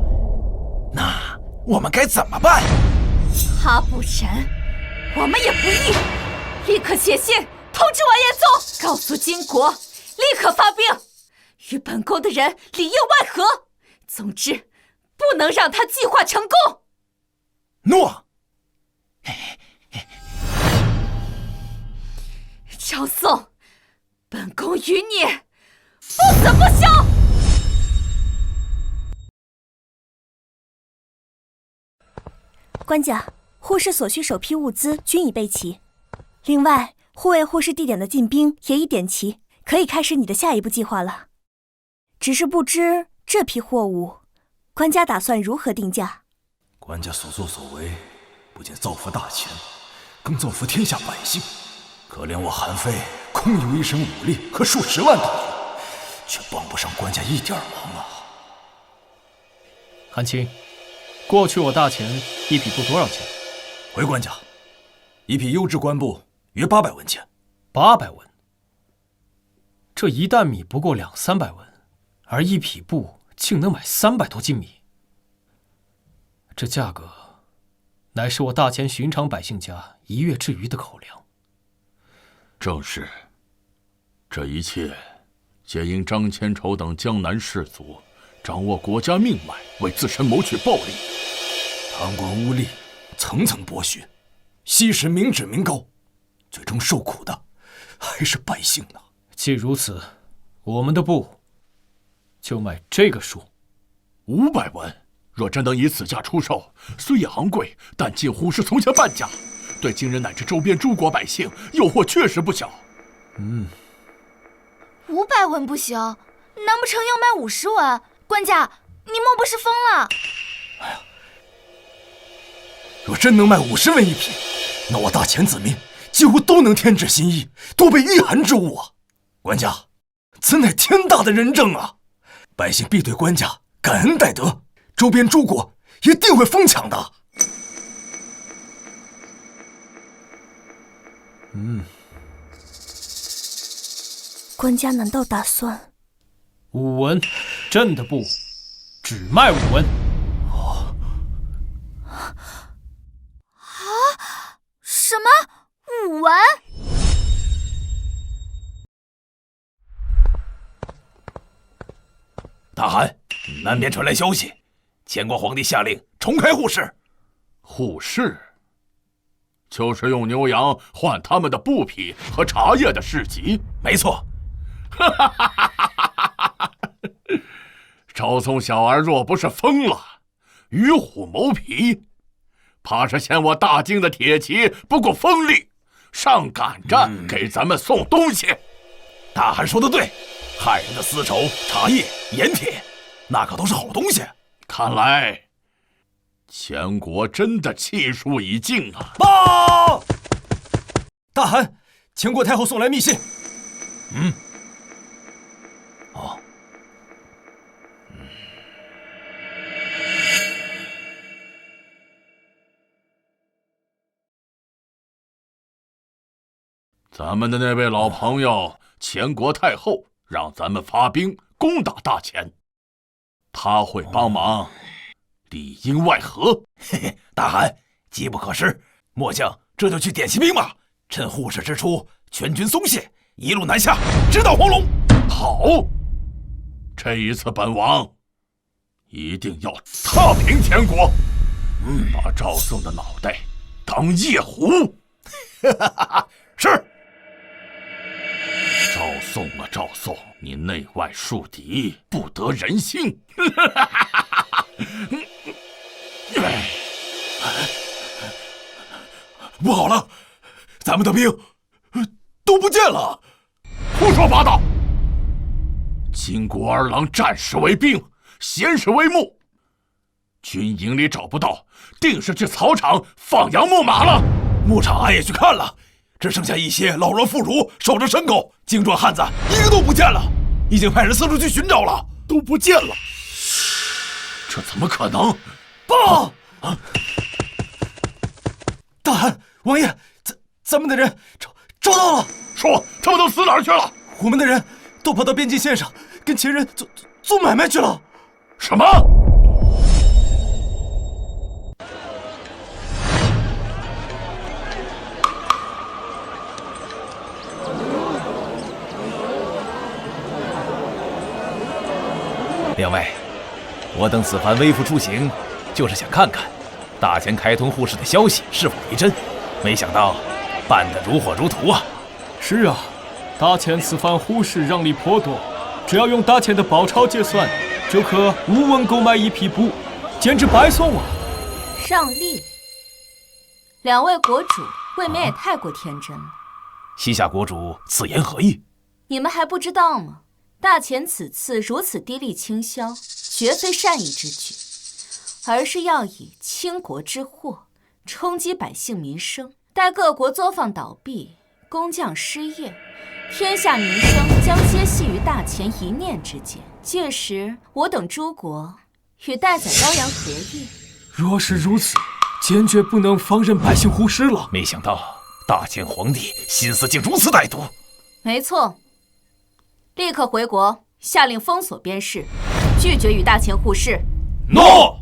那我们该怎么办？
他不仁，我们也不义，立刻写信通知完颜宗，告诉金国立刻发兵，与本宫的人里应外合。总之，不能让他计划成功。
诺。
赵宋，本宫与你不死不休。
官家，护士所需首批物资均已备齐，另外护卫护士地点的进兵也已点齐，可以开始你的下一步计划了。只是不知这批货物，官家打算如何定价？
官家所作所为，不仅造福大乾，更造福天下百姓。可怜我韩非空有一身武力和数十万大军，却帮不上官家一点忙啊！
韩青，过去我大乾一匹布多少钱？
回官家，一匹优质官布约800文钱。
800文？这一担米不过200-300文，而一匹布竟能买300多斤米。这价格，乃是我大乾寻常百姓家一月之余的口粮。
正是，这一切皆因张千丑等江南士族掌握国家命脉，为自身谋取暴利，
贪官污吏，层层剥削，吸食民脂民膏，最终受苦的还是百姓呢。
既如此，我们的布就卖这个数
，500文。若真能以此价出售，虽也昂贵，但近乎是从前半价。对金人乃至周边诸国百姓诱惑确实不小。
500文不行，难不成要卖50文？官家，你莫不是疯了？
若真能卖50文一匹，那我大前子民几乎都能添置新衣，多备御寒之物啊！官家，此乃天大的仁政啊！百姓必对官家感恩戴德，周边诸国一定会疯抢的。
官家难道打算
5文，朕的不，只卖5文。
什么5文？
大汗，南边传来消息，前国皇帝下令重开户市。
户市，就是用牛羊换他们的布匹和茶叶的市集。
没错。
赵宋小儿若不是疯了，与虎谋皮，怕是嫌我大京的铁骑不够锋利，上赶着给咱们送东西。
大汗说的对，汉人的丝绸、茶叶、盐铁，那可都是好东西。
看来前国真的气数已尽啊！
报！大汗，前国太后送来密信。
咱们的那位老朋友前国太后让咱们发兵攻打大前，他会帮忙，里应外合。
嘿嘿，大汗，机不可失，末将这就去点齐兵马，趁护市之初，全军松懈，一路南下，直捣黄龙。
好，这一次本王一定要踏平前国，把赵宋的脑袋当夜壶。
是。
赵宋啊，赵宋，你内外树敌，不得人心。
不好了，咱们的兵都不见了！
胡说八道！金国儿郎战士为兵，闲时为幕，军营里找不到，定是去草场放羊牧马了。
牧场俺也去看了，只剩下一些老弱妇孺守着牲口，精壮汉子一个都不见了，已经派人四处去寻找了，
都不见了。这怎么可能？
报！大汗，王爷，咱们的人找到了。
说他们都死哪儿去了？
我们的人都跑到边境线上，跟前人做买卖去了。
什么？
两位，我等此番微服出行，就是想看看大前开通户市的消息是否为真，没想到办得如火如荼啊！
是啊，大前此番户市让利颇多，只要用大前的宝钞结算，就可5文购买1匹布，简直白送啊！
让利，两位国主未免也太过天真了。
西夏国主此言何意？
你们还不知道吗？大前此次如此低利倾销，绝非善意之举，而是要以倾国之祸冲击百姓民生。待各国作坊倒闭，工匠失业，天下民生将皆系于大前一念之间。届时，我等诸国与待宰羔羊何异？
若是如此，坚决不能放任百姓忽视了。
没想到大前皇帝心思竟如此歹毒。
没错。立刻回国，下令封锁边市，拒绝与大前互市。
诺。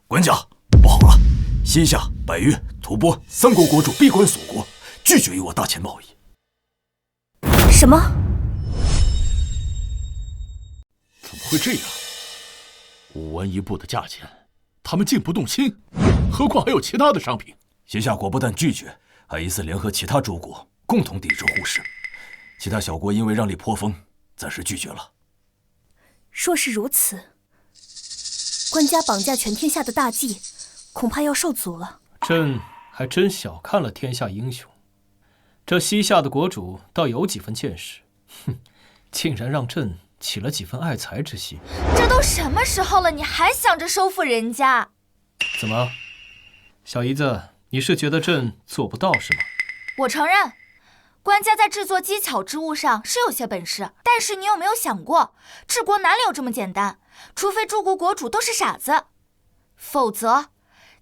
管家，不好了！西夏、百越、吐蕃3国国主闭关锁国，拒绝与我大前贸易。
什么？
怎么会这样？5文1布的价钱，他们竟不动心，何况还有其他的商品。
西夏国不但拒绝，还疑似联合其他诸国共同抵制户市。其他小国因为让利颇丰，暂时拒绝了。
若是如此，官家绑架全天下的大计，恐怕要受阻了。
朕还真小看了天下英雄，这西夏的国主倒有几分见识，哼，竟然让朕起了几分爱才之心。
这都什么时候了，你还想着收复人家？
怎么，小姨子，你是觉得朕做不到是吗？
我承认，官家在制作机巧之物上是有些本事，但是你有没有想过，治国哪里有这么简单？除非诸国国主都是傻子，否则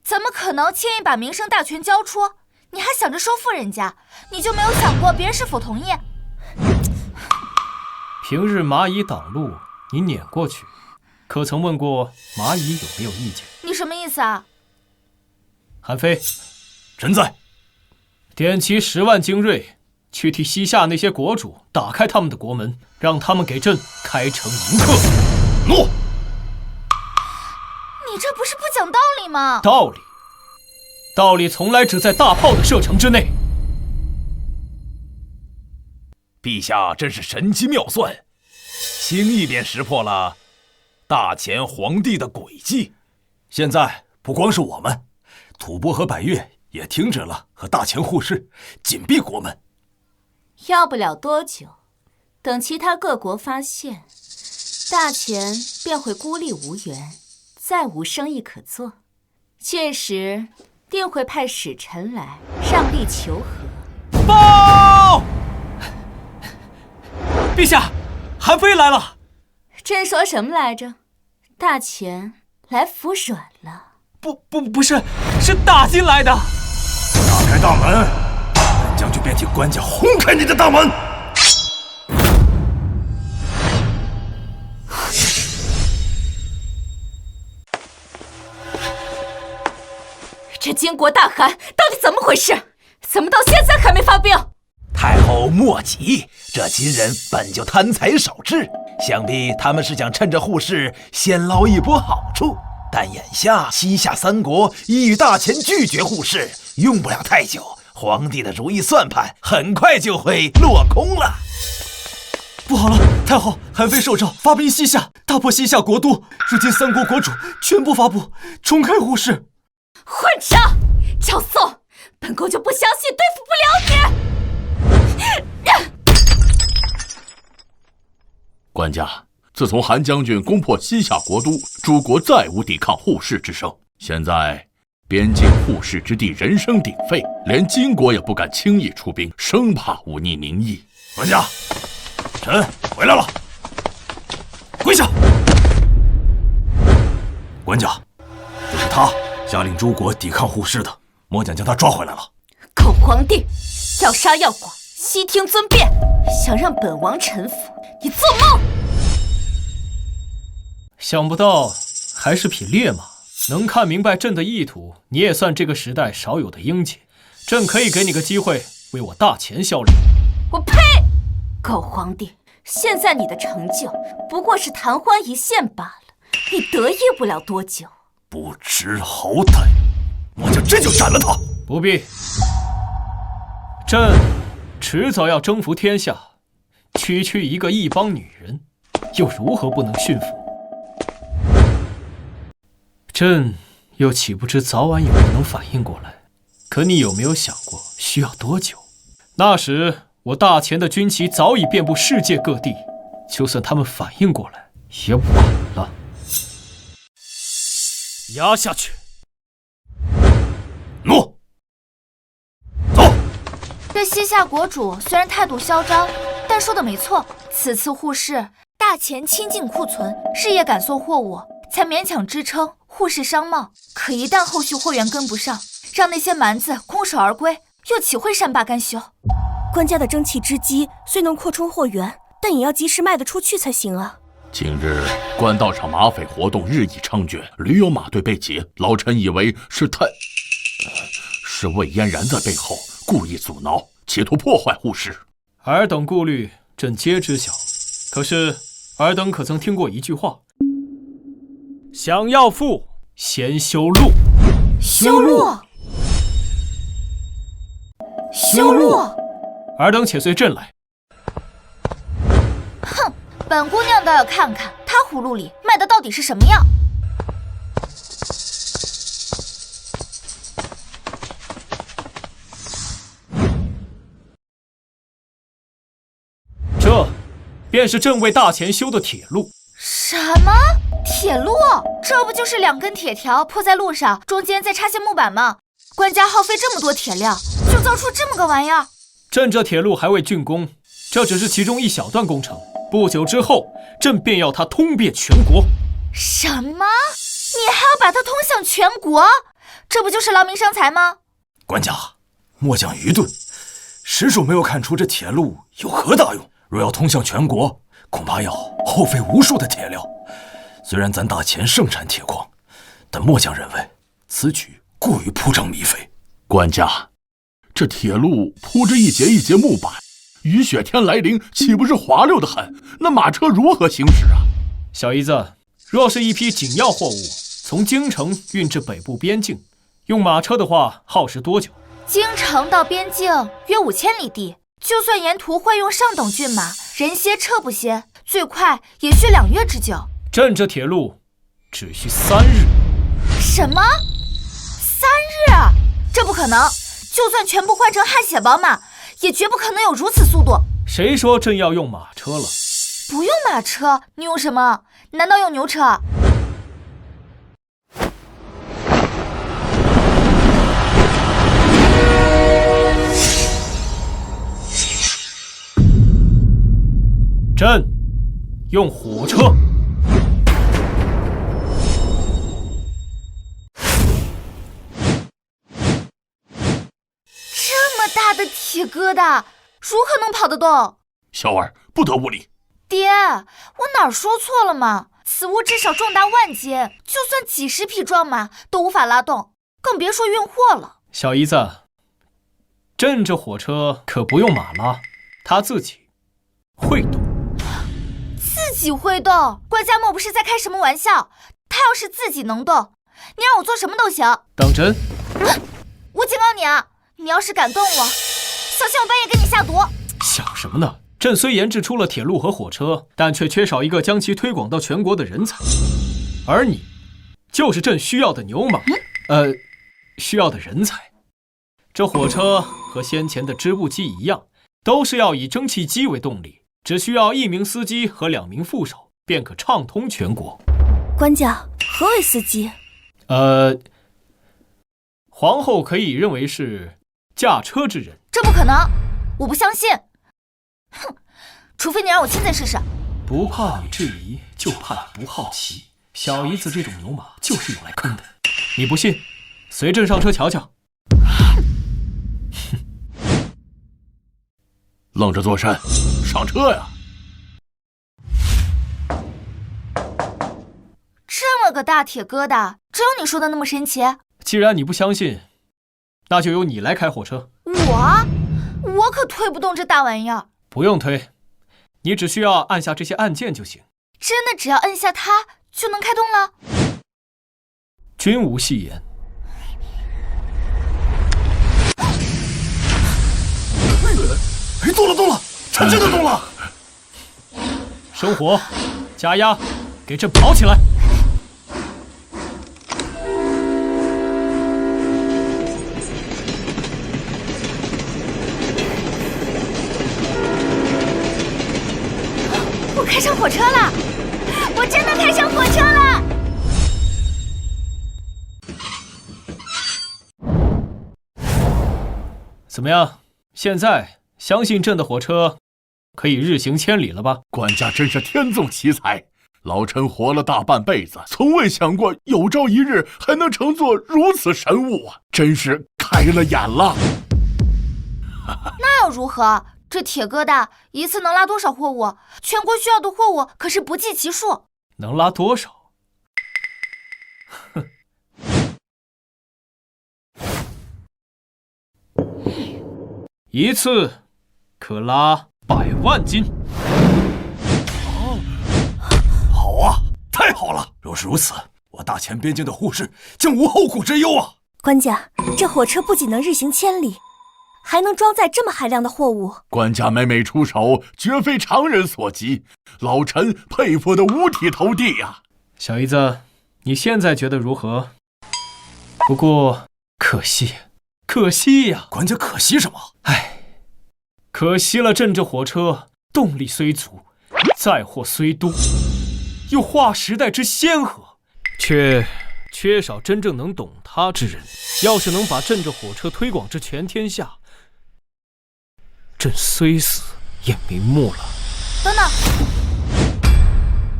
怎么可能轻易把名声大权交出？你还想着收复人家，你就没有想过别人是否同意？
平日蚂蚁挡路，你撵过去，可曾问过蚂蚁有没有意见？
你什么意思啊？
韩非，
臣在。
点齐10万精锐，去替西夏那些国主打开他们的国门，让他们给朕开城迎客。
诺。
你这不是不讲道理吗？
道理从来只在大炮的射程之内。
陛下真是神机妙算，轻易便识破了大前皇帝的诡计。
现在不光是我们，吐蕃和百越也停止了和大前互市，紧闭国门。
要不了多久，等其他各国发现，大前便会孤立无援，再无生意可做。届时定会派使臣来让利求和。
报！陛下，韩非来了。
朕说什么来着？大前来服软了。
不是，是大金来的。
打开大门，本将军便替官家轰开你的大门。
这金国大汗到底怎么回事？怎么到现在还没发兵？
太后莫急，这金人本就贪财少智，想必他们是想趁着互市先捞一波好处。但眼下西夏3国已与大前拒绝互市，用不了太久，皇帝的如意算盘很快就会落空了。
不好了，太后，韩非受诏发兵西夏，大破西夏国都。如今3国国主全部发布重开互市。
混账！赵宋，本宫就不相信对付不了你！
官家，自从韩将军攻破西夏国都，诸国再无抵抗互市之声。现在边境互市之地人声鼎沸，连金国也不敢轻易出兵，生怕忤逆民意。
官家，臣回来了。跪下！官家，就是他下令诸国抵抗互市的，末将将他抓回来了。
狗皇帝，要杀要剐，悉听尊便。想让本王臣服，你做梦！
想不到还是匹劣马，能看明白朕的意图，你也算这个时代少有的英杰。朕可以给你个机会，为我大前效力。
我呸！狗皇帝，现在你的成就不过是昙花一现罢了，你得意不了多久。
不知好歹，末将这就斩了他。
不必，朕迟早要征服天下，区一个异邦女人，又如何不能驯服？朕又岂不知早晚有人能反应过来？可你有没有想过需要多久？那时我大前的军旗早已遍布世界各地，就算他们反应过来，也晚了。压下去！
诺。走。
这西夏国主虽然态度嚣张，但说的没错。此次互市，大前倾尽库存，日夜赶送货物，才勉强支撑互市商贸。可一旦后续货源跟不上，让那些蛮子空手而归，又岂会善罢甘休？
官家的争气之机虽能扩充货源，但也要及时卖得出去才行啊。
近日官道上马匪活动日益猖獗，屡有马队被劫，老臣以为是魏嫣然在背后故意阻挠，企图破坏互市。
尔等顾虑，朕皆知晓。可是尔等可曾听过一句话：想要富，先修路。
修路。
尔等且随朕来。
本姑娘倒要看看她葫芦里卖的到底是什么药。
这便是朕为大钱修的铁路。
什么？铁路？这不就是2根铁条铺在路上，中间再插些木板吗？官家耗费这么多铁料，就造出这么个玩意儿？
朕这铁路还未竣工，这只是其中一小段工程。不久之后，朕便要它通遍全国。
什么？你还要把它通向全国？这不就是劳民伤财吗？
官家，末将愚钝，实属没有看出这铁路有何大用。若要通向全国，恐怕要耗费无数的铁料。虽然咱大钱盛产铁矿，但末将认为此举过于铺张靡费。
官家，这铁路铺着一节一节木板，雨雪天来临，岂不是滑溜得很？那马车如何行驶啊？
小姨子，若是一批紧要货物从京城运至北部边境，用马车的话，耗时多久？
京城到边境约5000里地，就算沿途会用上等骏马，人歇车不歇，最快也需2月之久。
朕这铁路只需3日。
什么？3日？这不可能！就算全部换成汗血宝马，也绝不可能有如此速度。
谁说朕要用马车了？
不用马车，你用什么？难道用牛车？
朕用火车。
这么大的铁疙瘩，如何能跑得动？
小儿不得无礼。
爹，我哪儿说错了吗？此物至少重达10000斤，就算几10匹壮马都无法拉动，更别说运货了。
小姨子，朕这火车可不用马拉，它自己会动。
自己会动？官家莫不是在开什么玩笑？它要是自己能动，你让我做什么都行。
当真？
我警告你啊，你要是敢动我，小心我半夜给你下毒。
想什么呢？朕虽研制出了铁路和火车，但却缺少一个将其推广到全国的人才，而你就是朕需要的牛马，需要的人才。这火车和先前的织布机一样，都是要以蒸汽机为动力，只需要1名司机和2名副手，便可畅通全国。
官家，何为司机？
皇后可以认为是驾车之人。
这不可能，我不相信。哼，除非你让我亲自试试。
不怕你质疑，就怕你不好奇。小姨子这种牛马就是用来坑的。你不信，随朕上车瞧瞧。
愣着做甚？上车呀！
这么个大铁疙瘩，只有你说的那么神奇？
既然你不相信，那就由你来开火车。
我可推不动这大玩意儿。
不用推，你只需要按下这些按键就行。
真的只要按下它就能开动了？
君无戏言。
动了，真的动了！
生火，加压，给朕跑起来！
我开上火车了！我真的开上火车了！
怎么样？现在相信朕的火车可以日行千里了吧？
官家真是天纵奇才，老臣活了大半辈子，从未想过有朝一日还能乘坐如此神物啊！真是开了眼了。
那又如何？这铁疙瘩一次能拉多少货物？全国需要的货物可是不计其数。
能拉多少？哼！一次可拉100万斤。
好啊，太好了！若是如此，我大前边境的护士将无后顾之忧啊！
官家，这火车不仅能日行千里，还能装载这么海量的货物？
官家每每出手，绝非常人所及，老臣佩服得五体投地呀！
小姨子，你现在觉得如何？不过可惜呀！
管家可惜什么？
可惜了朕这火车动力虽足，载货虽多，又划时代之先河，却缺少真正能懂它之人。要是能把朕这火车推广至全天下，朕虽死也瞑目了。
等等，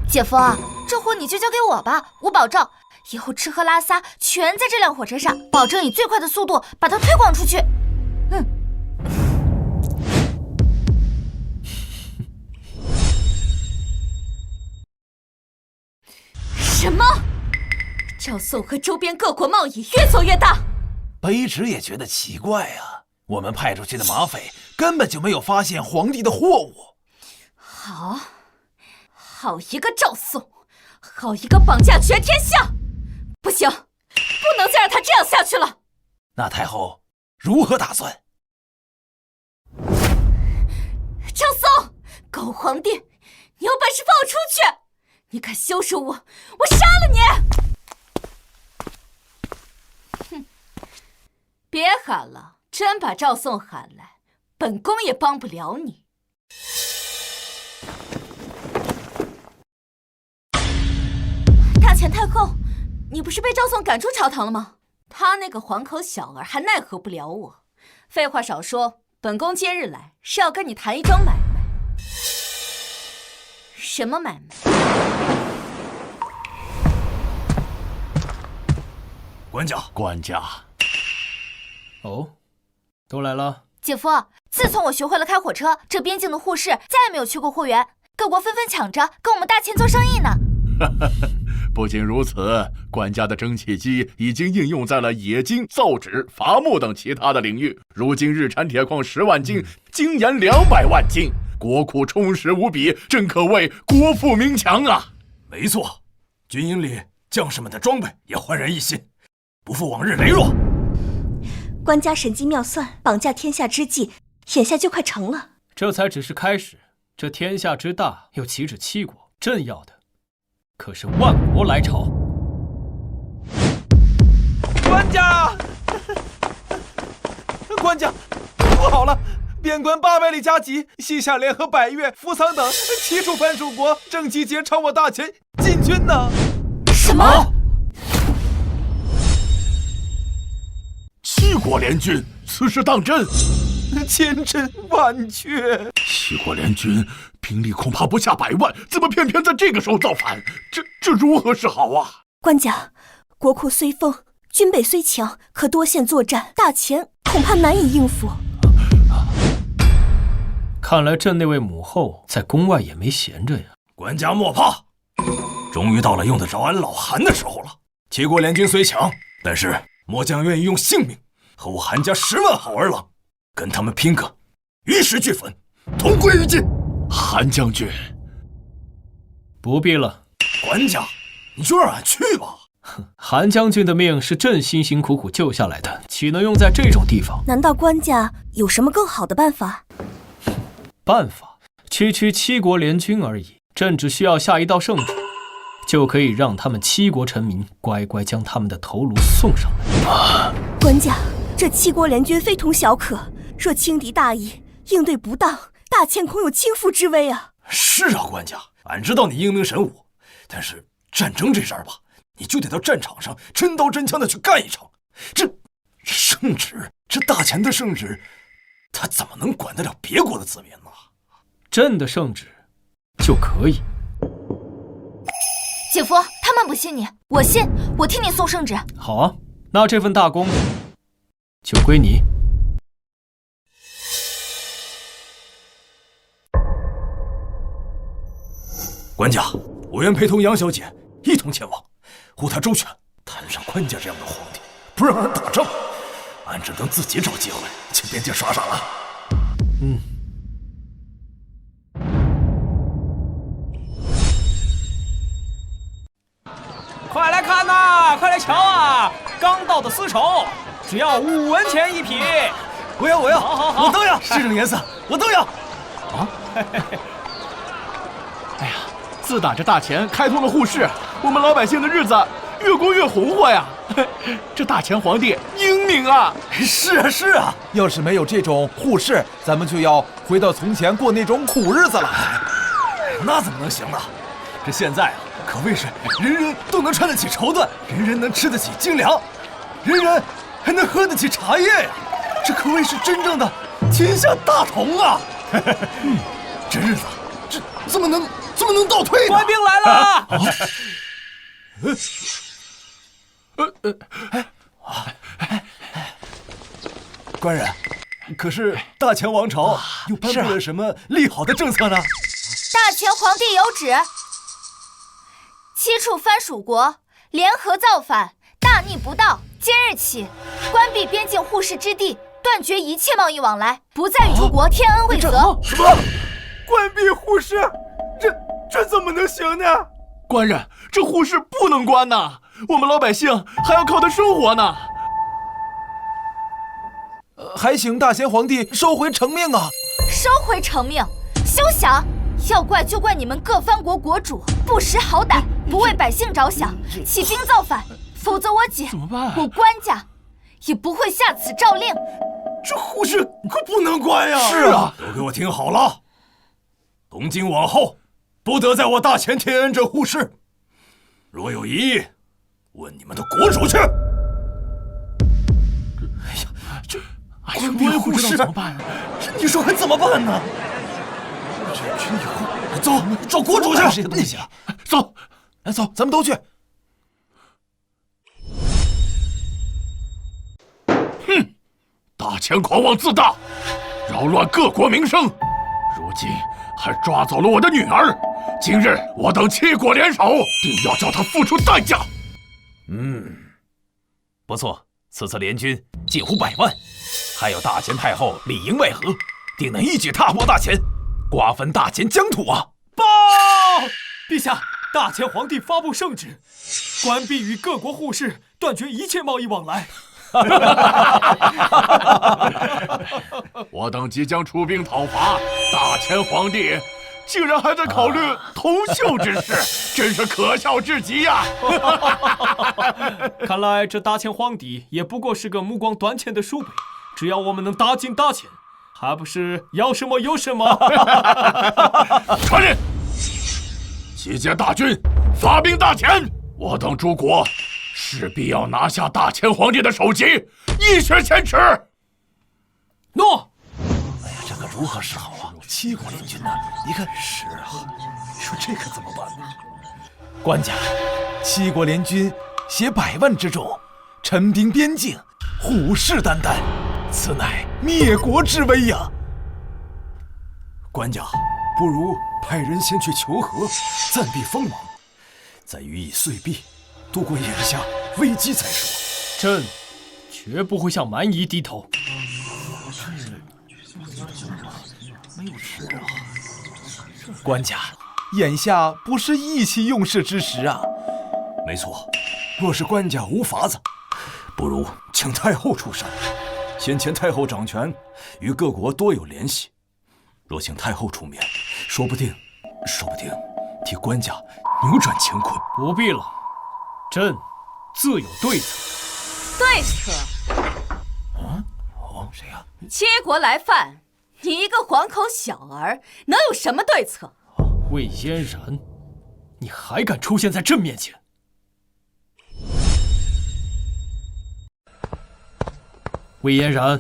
姐夫啊，这活你就交给我吧，我保证以后吃喝拉撒全在这辆火车上，保证以最快的速度把它推广出去。
什么？赵宋和周边各国贸易越做越大？
卑职也觉得奇怪啊，我们派出去的马匪根本就没有发现皇帝的货物。
好一个赵宋，好一个绑架全天下！不行，不能再让他这样下去了。
那太后如何打算？
赵宋，狗皇帝，你有本事放我出去！你敢羞辱我，我杀了你！哼，别喊了，真把赵宋喊来，本宫也帮不了你。大前太后，你不是被赵宋赶出朝堂了吗？他那个黄口小儿还奈何不了我。废话少说，本宫今日来是要跟你谈一桩买卖。什么买卖？
官家。
哦，都来了。
姐夫，自从我学会了开火车，这边境的护士再也没有缺过货源，各国纷纷抢着跟我们大秦做生意呢。
不仅如此，官家的蒸汽机已经应用在了冶金、造纸、伐木等其他的领域。如今日产铁矿10万斤，精盐200万斤，国库充实无比，真可谓国富民强啊！
没错，军营里将士们的装备也焕然一新，不复往日羸弱。
官家神机妙算，绑架天下之计，眼下就快成了。
这才只是开始，这天下之大又岂止7国？朕要的可是万国来朝。
官家，不好了！边关800里加急，西夏联合百越、扶桑等7处藩属国正集结朝我大秦进军呢！
什么
？7国联军，此事当真？
千真万确。
7国联军兵力恐怕不下100万，怎么偏偏在这个时候造反？这如何是好啊？
官家，国库虽丰，军备虽强，可多线作战，大秦恐怕难以应付。
看来朕那位母后在宫外也没闲着呀。
官家莫怕，终于到了用得着俺老韩的时候了。7国联军虽强，但是末将愿意用性命和我韩家10万好儿郎，跟他们拼个玉石俱焚，同归于尽。
韩将军，
不必了。
官家，你就让俺去吧。
韩将军的命是朕辛辛苦苦救下来的，岂能用在这种地方？
难道官家有什么更好的办法？
办法？区7国联军而已。朕只需要下一道圣旨，就可以让他们7国臣民乖乖将他们的头颅送上来。
官家，这7国联军非同小可，若轻敌大意，应对不当，大秦恐有倾覆之危啊！
是啊，官家，俺知道你英明神武，但是战争这事儿吧，你就得到战场上真刀真枪的去干一场。这圣旨，这大秦的圣旨，他怎么能管得了别国的子民呢？
朕的圣旨就可以。
姐夫，他们不信你，我信，我替你送圣旨。
好啊，那这份大功就归你。
官家，我愿陪同杨小姐一同前往，护她周全。摊上官家这样的皇帝，不让人打仗，俺只能自己找机会去边界耍耍了。
快来看呐，快来瞧啊！刚到的丝绸，只要5文钱一匹。
我要，
好
我都要这种颜色，我都要。
啊！哎呀，自打这大钱开通了沪市，我们老百姓的日子越过越红火呀！这大钱皇帝英明啊！
是啊，要是没有这种沪市，咱们就要回到从前过那种苦日子了。那怎么能行呢？这现在啊，可谓是人人都能穿得起绸缎，人人能吃得起精粮，人人还能喝得起茶叶呀！这可谓是真正的天下大同啊！这日子，这怎么能倒退呢？
官兵来了！
官人，可是大钱王朝又颁布了什么利好的政策呢？
大钱皇帝有旨，7处藩属国联合造反，大逆不道。今日起，关闭边境沪市之地，断绝一切贸易往来，不再与诸国天恩惠泽。
什么？关闭沪市？这怎么能行呢？
官人，这沪市不能关呐，我们老百姓还要靠它生活呢。
还请大贤皇帝收回成命啊！
收回成命？休想！要怪就怪你们各藩国国主不识好歹，不为百姓着想，起兵造反。否则我姐
怎么办？
我官家也不会下此诏令。
这沪市可不能关呀！
是啊，
都给我听好了，从今往后，不得在我大钱天恩这沪市。若有疑义，问你们的国主去。哎呀，这关闭沪市
怎么办啊？
这你说还怎么办呢？这以后走找国主去。这些东西啊，走，来走，咱们都去。
哼，大钱狂妄自大，扰乱各国名声，如今还抓走了我的女儿。今日我等7国联手，定要叫他付出代价。
不错，此次联军近乎100万，还有大钱太后里应外合，定能一举踏破大钱，瓜分大钱疆土啊！
报！陛下，大钱皇帝发布圣旨，关闭与各国沪市，断绝一切贸易往来。
我等即将出兵讨伐，大钱皇帝竟然还在考虑同秀之事，真是可笑至极呀！
看来这大钱皇帝也不过是个目光短浅的鼠辈，只要我们能打进大钱，还不是要什么有什么？
传令，集结大军，发兵大钱。我等诸国势必要拿下大钱皇帝的首级，一雪前耻。
诺。
哎呀，这可如何是好啊？7国联军呢？一看是啊，你说这可怎么办呢？官家，7国联军携100万之众，陈兵边境，虎视眈眈，此乃灭国之危呀！官家，不如派人先去求和，暂避锋芒，再予以碎币，度过眼下危机再说。
朕绝不会向蛮夷低头。
没有吃啊！官家，眼下不是意气用事之时啊。没错，若是官家无法子，不如请太后出山。先前太后掌权，与各国多有联系。若请太后出面，说不定替官家扭转乾坤。
不必了，朕自有对策。
对策？
谁呀
？7国来犯，你一个黄口小儿，能有什么对策？
魏嫣然，你还敢出现在朕面前？魏嫣然，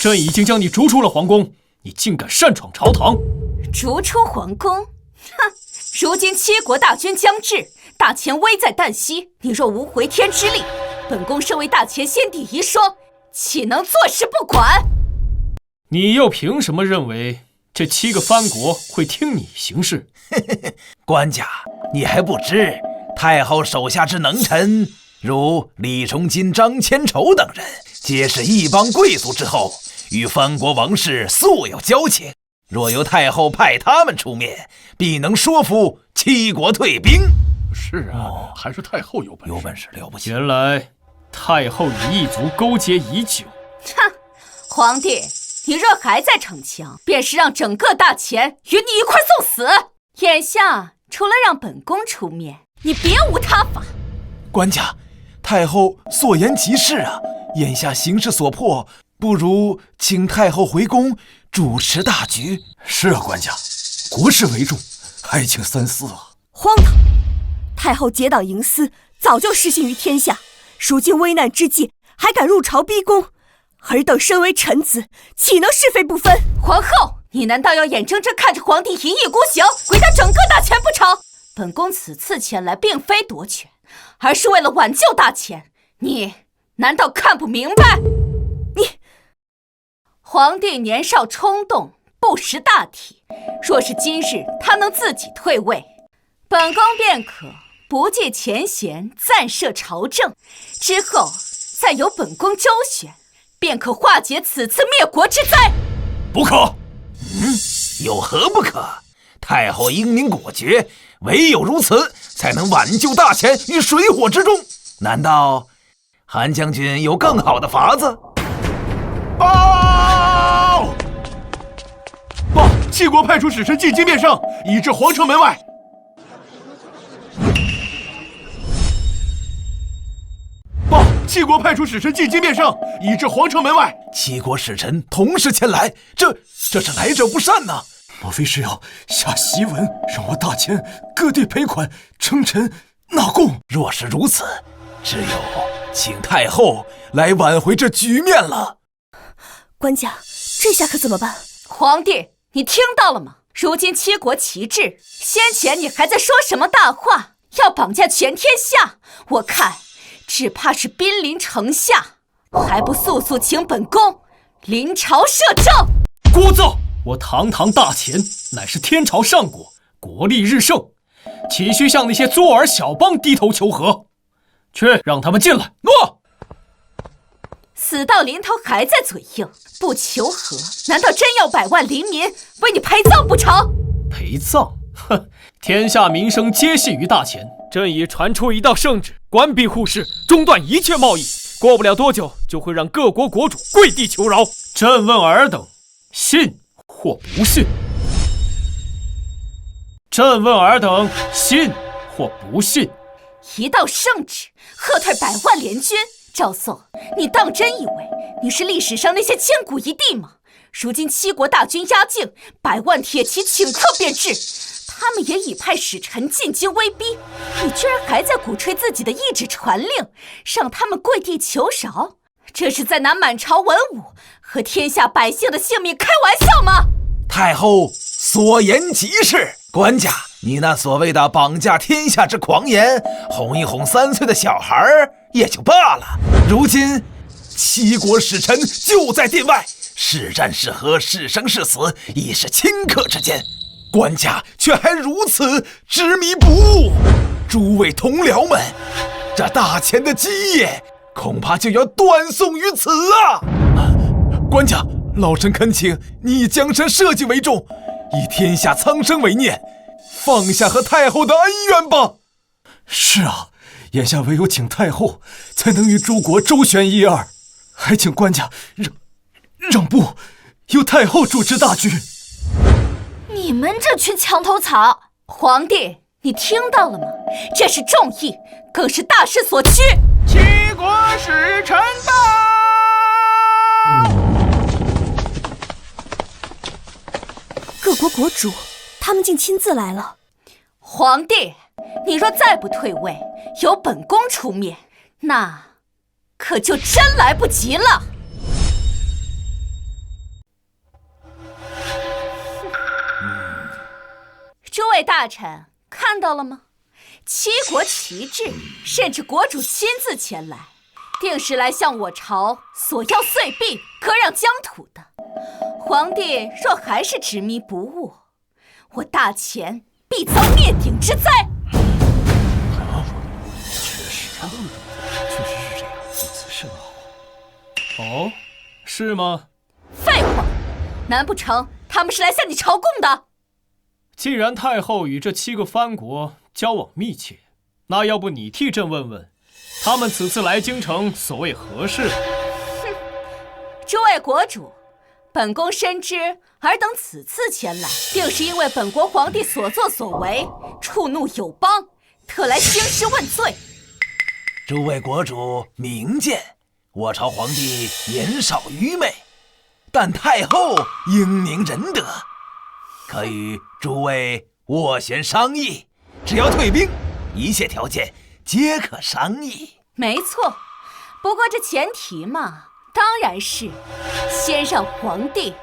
朕已经将你逐出了皇宫，你竟敢擅闯朝堂！
逐出皇宫？哼！如今7国大军将至，大钱危在旦夕，你若无回天之力，本宫身为大钱先帝遗孀，岂能坐视不管？
你又凭什么认为这7个藩国会听你行事？
官家，你还不知，太后手下之能臣，如李崇金、张千丑等人，皆是一帮贵族之后，与藩国王室素有交情。若由太后派他们出面，必能说服7国退兵。
是啊，还是太后有本事，
了不起。
原来太后与异族勾结已久。
哼，皇帝，你若还在逞强，便是让整个大钱与你一块送死。眼下除了让本宫出面，你别无他法。
官家，太后所言极是啊，眼下形势所迫，不如请太后回宫主持大局。
是啊，官家，国事为重，还请三思啊。
荒唐！太后结党营私，早就失信于天下，如今危难之际，还敢入朝逼宫，尔等身为臣子，岂能是非不分？
皇后，你难道要眼睁睁看着皇帝一意孤行，毁掉整个大钱不成？本宫此次前来，并非夺权，而是为了挽救大钱。你难道看不明白？皇帝年少冲动，不识大体。若是今日他能自己退位，本宫便可不计前嫌，暂摄朝政，之后再由本宫周旋，便可化解此次灭国之灾。
不可！有何不可？太后英明果决，唯有如此，才能挽救大钱于水火之中。难道韩将军有更好的法子？
报！齐国派出使臣进京面圣，已至皇城门外。齐国派出使臣进京面圣，已至皇城门外。
齐国使臣同时前来，这是来者不善呐！
莫非是要下檄文，让我大钱各地赔款，称臣纳贡？
若是如此，只有请太后来挽回这局面了。
官家，这下可怎么办？
皇帝，你听到了吗？如今七国齐至，先前你还在说什么大话，要绑架全天下？我看只怕是兵临城下，还不速速请本宫临朝摄政！
聒噪！我堂堂大钱乃是天朝上国，国力日盛，岂需向那些作尔小邦低头求和？去，让他们进来。诺。
死到临头还在嘴硬，不求和，难道真要百万黎民为你陪葬不成？
陪葬？哼！天下民生皆系于大钱。
朕已传出一道圣旨，关闭户市，中断一切贸易。过不了多久，就会让各国国主跪地求饶。
朕问尔等，信或不信？朕问尔等，信或不信？
一道圣旨，喝退百万联军。赵宋，你当真以为你是历史上那些千古一帝吗？如今七国大军压境，百万铁骑顷刻便至，他们也已派使臣进京威逼，你居然还在鼓吹自己的懿旨传令，让他们跪地求饶，这是在拿满朝文武和天下百姓的性命开玩笑吗？
太后所言极是，官家，你那所谓的绑架天下之狂言，哄一哄3岁的小孩也就罢了，如今七国使臣就在殿外，是战是和，是生是死，已是顷刻之间，官家却还如此执迷不悟。诸位同僚们，这大钱的基业恐怕就要断送于此啊！官家，老臣恳请你以江山社稷为重，以天下苍生为念，放下和太后的恩怨吧。
是啊，眼下唯有请太后，才能与诸国周旋一二，还请官家让步，由太后主持大局。
你们这群墙头草！
皇帝，你听到了吗？这是众议，更是大势所趋。
齐国使臣到！
各国国主，他们竟亲自来了。
皇帝，你若再不退位，由本宫出面，那可就真来不及了。诸位大臣看到了吗？七国齐至，甚至国主亲自前来，定是来向我朝索要岁币、割让疆土的。皇帝若还是执迷不悟，我大钱必遭灭顶之灾。
确实是这样，如此甚好。
哦，是吗？
废话，难不成他们是来向你朝贡的？
既然太后与这7个藩国交往密切，那要不你替朕问问，他们此次来京城所谓何事？
诸位国主，本宫深知尔等此次前来，定是因为本国皇帝所作所为触怒友邦，特来兴师问罪。
诸位国主明鉴，我朝皇帝年少愚昧，但太后英明仁德，可与诸位斡旋商议，只要退兵，一切条件皆可商议。
没错，不过这前提嘛，当然是先让皇帝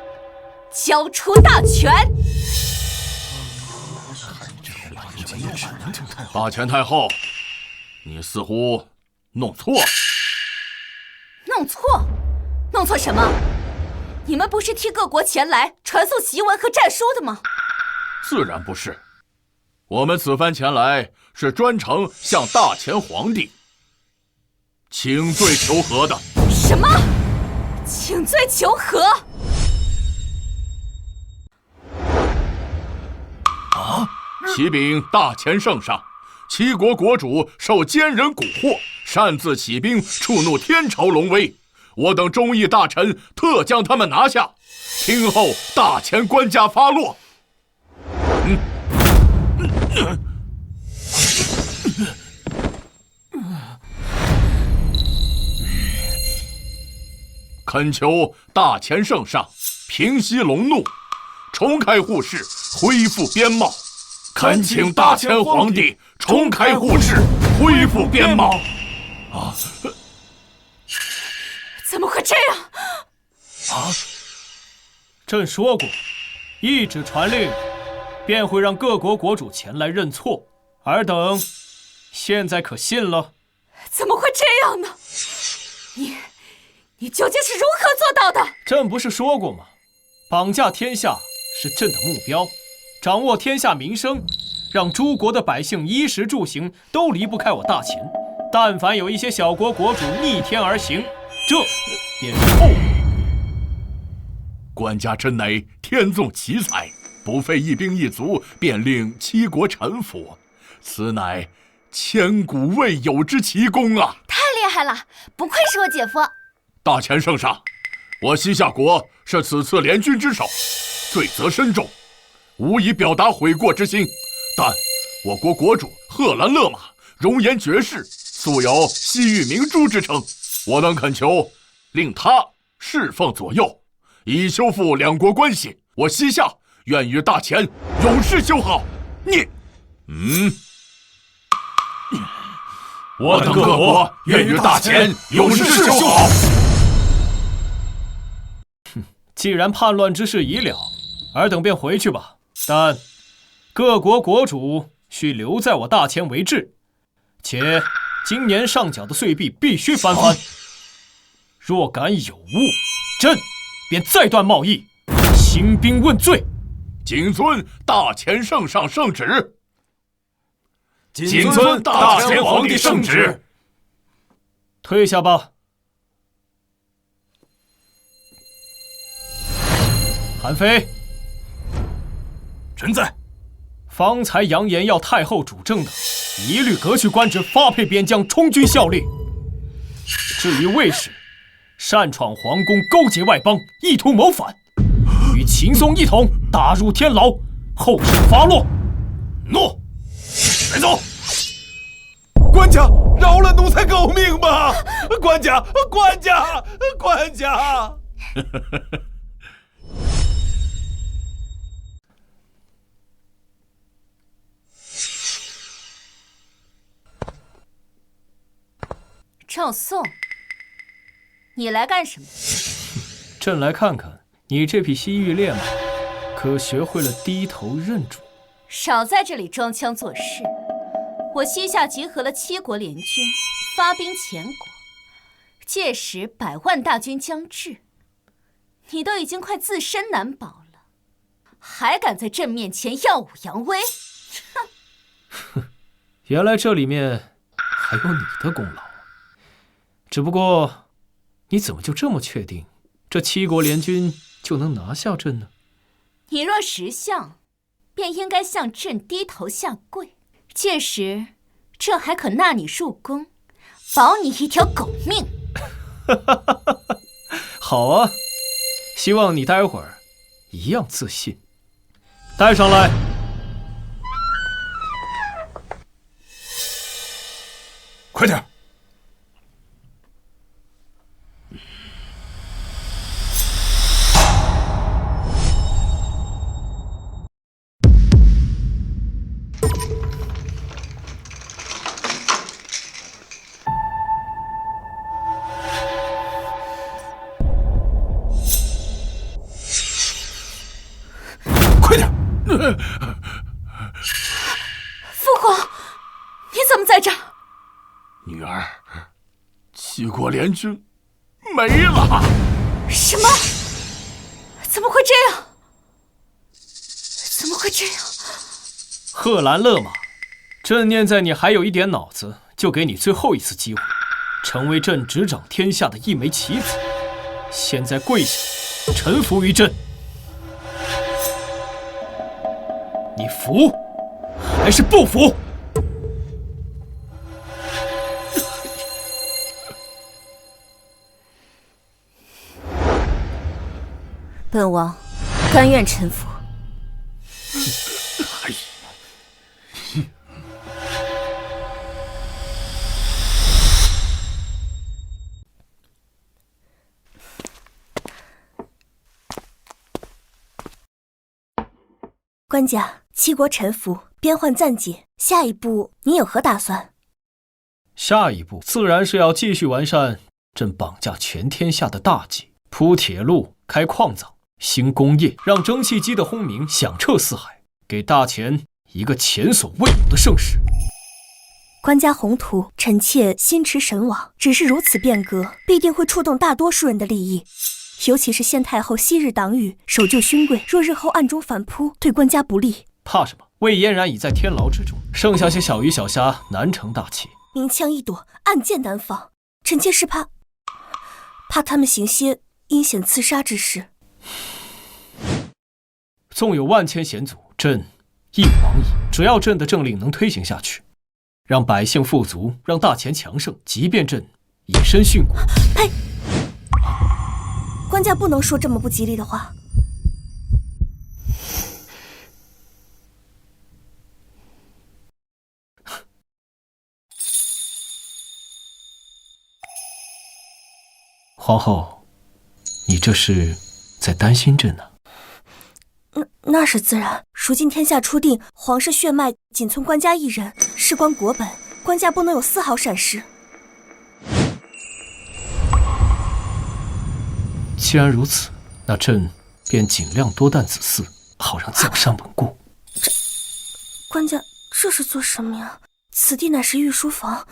交出大权。
大前太后，你似乎弄错了。
弄错？弄错什么？你们不是替各国前来传送檄文和战书的吗？
自然不是，我们此番前来是专程向大前皇帝请罪求和的。
什么？请罪求和？
启禀大前圣上，齐国国主受奸人蛊惑，擅自起兵，触怒天朝龙威。我等忠义大臣特将他们拿下，听候大前官家发落。恳求大前圣上平息龙怒，重开户室，恢复边贸。恳请大前皇帝重开户室，恢复边贸。
怎么会这样？
朕说过，一纸传令，便会让各国国主前来认错。尔等现在可信了？
怎么会这样呢？你究竟是如何做到的？
朕不是说过吗？绑架天下是朕的目标，掌握天下民生，让诸国的百姓衣食住行都离不开我大秦。但凡有一些小国国主逆天而行，这便是后果。
官家真乃天纵奇才，不费一兵一卒便令七国臣服，此乃千古未有之奇功啊！
太厉害了，不愧是我姐夫。
大前圣上，我西夏国是此次联军之首，罪责深重，无以表达悔过之心。但我国国主贺兰勒马，容颜绝世，素有西域明珠之称，我等恳求令他侍奉左右，以修复两国关系。我西夏愿与大前永世修好。我等各国愿与大前永世修好。
既然叛乱之事已了，尔等便回去吧。但各国国主需留在我大前为质，且今年上缴的岁币必须翻番。若敢有误，朕便再断贸易，兴兵问罪。
谨遵大前圣上圣旨。
谨遵大前皇帝圣旨。
退下吧。韩非，
臣在。
方才扬言要太后主政的，一律革去官职，发配边疆，充军效力。至于卫士，擅闯皇宫，勾结外邦，意图谋反，与秦松一同打入天牢，后事发落。
诺，带走。
官家，饶了奴才狗命吧！官家，官家，官家！
赵宋，你来干什么？
朕来看看你这匹西域烈马，可学会了低头认主。
少在这里装腔作势！我西夏集合了7国联军，发兵前国，届时100万大军将至，你都已经快自身难保了，还敢在朕面前耀武扬威？
哼！原来这里面还有你的功劳。只不过，你怎么就这么确定，这7国联军就能拿下朕呢？
你若识相，便应该向朕低头下跪，届时朕还可纳你入宫，保你一条狗命。
好啊，希望你待会儿一样自信。带上来。
快点！快点！
父皇，你怎么在这儿？
女儿，齐国联军没了！
什么？怎么会这样？怎么会这样？
贺兰勒马，朕念在你还有一点脑子，就给你最后一次机会，成为朕执掌天下的一枚棋子。现在跪下，臣服于朕。你服还是不服？
本王甘愿臣服。
官家，齐国臣服，边患暂解，下一步你有何打算？
下一步自然是要继续完善朕绑架全天下的大计，铺铁路、开矿藏、兴工业，让蒸汽机的轰鸣响彻四海，给大钱一个前所未有的盛世。
官家宏图，臣妾心驰神往。只是如此变革，必定会触动大多数人的利益，尤其是县太后昔日党羽，守旧勋贵，若日后暗中反扑，对官家不利。
怕什么？魏嫣然已在天牢之中，剩下些小鱼小虾难成大器。
明枪易躲，暗箭难防，臣妾是怕他们行些阴险刺杀之事。
纵有万千险阻，朕一无往矣。只要朕的政令能推行下去，让百姓富足，让大钱强盛，即便朕以身殉国。
呸！官家不能说这么不吉利的话。
皇后，你这是在担心朕呢？
那是自然。如今天下初定，皇室血脉仅存官家一人，事关国本，官家不能有丝毫闪失。
既然如此，那朕便尽量多担子嗣，好让江山稳固。
官家这是做什么呀？此地乃是御书房。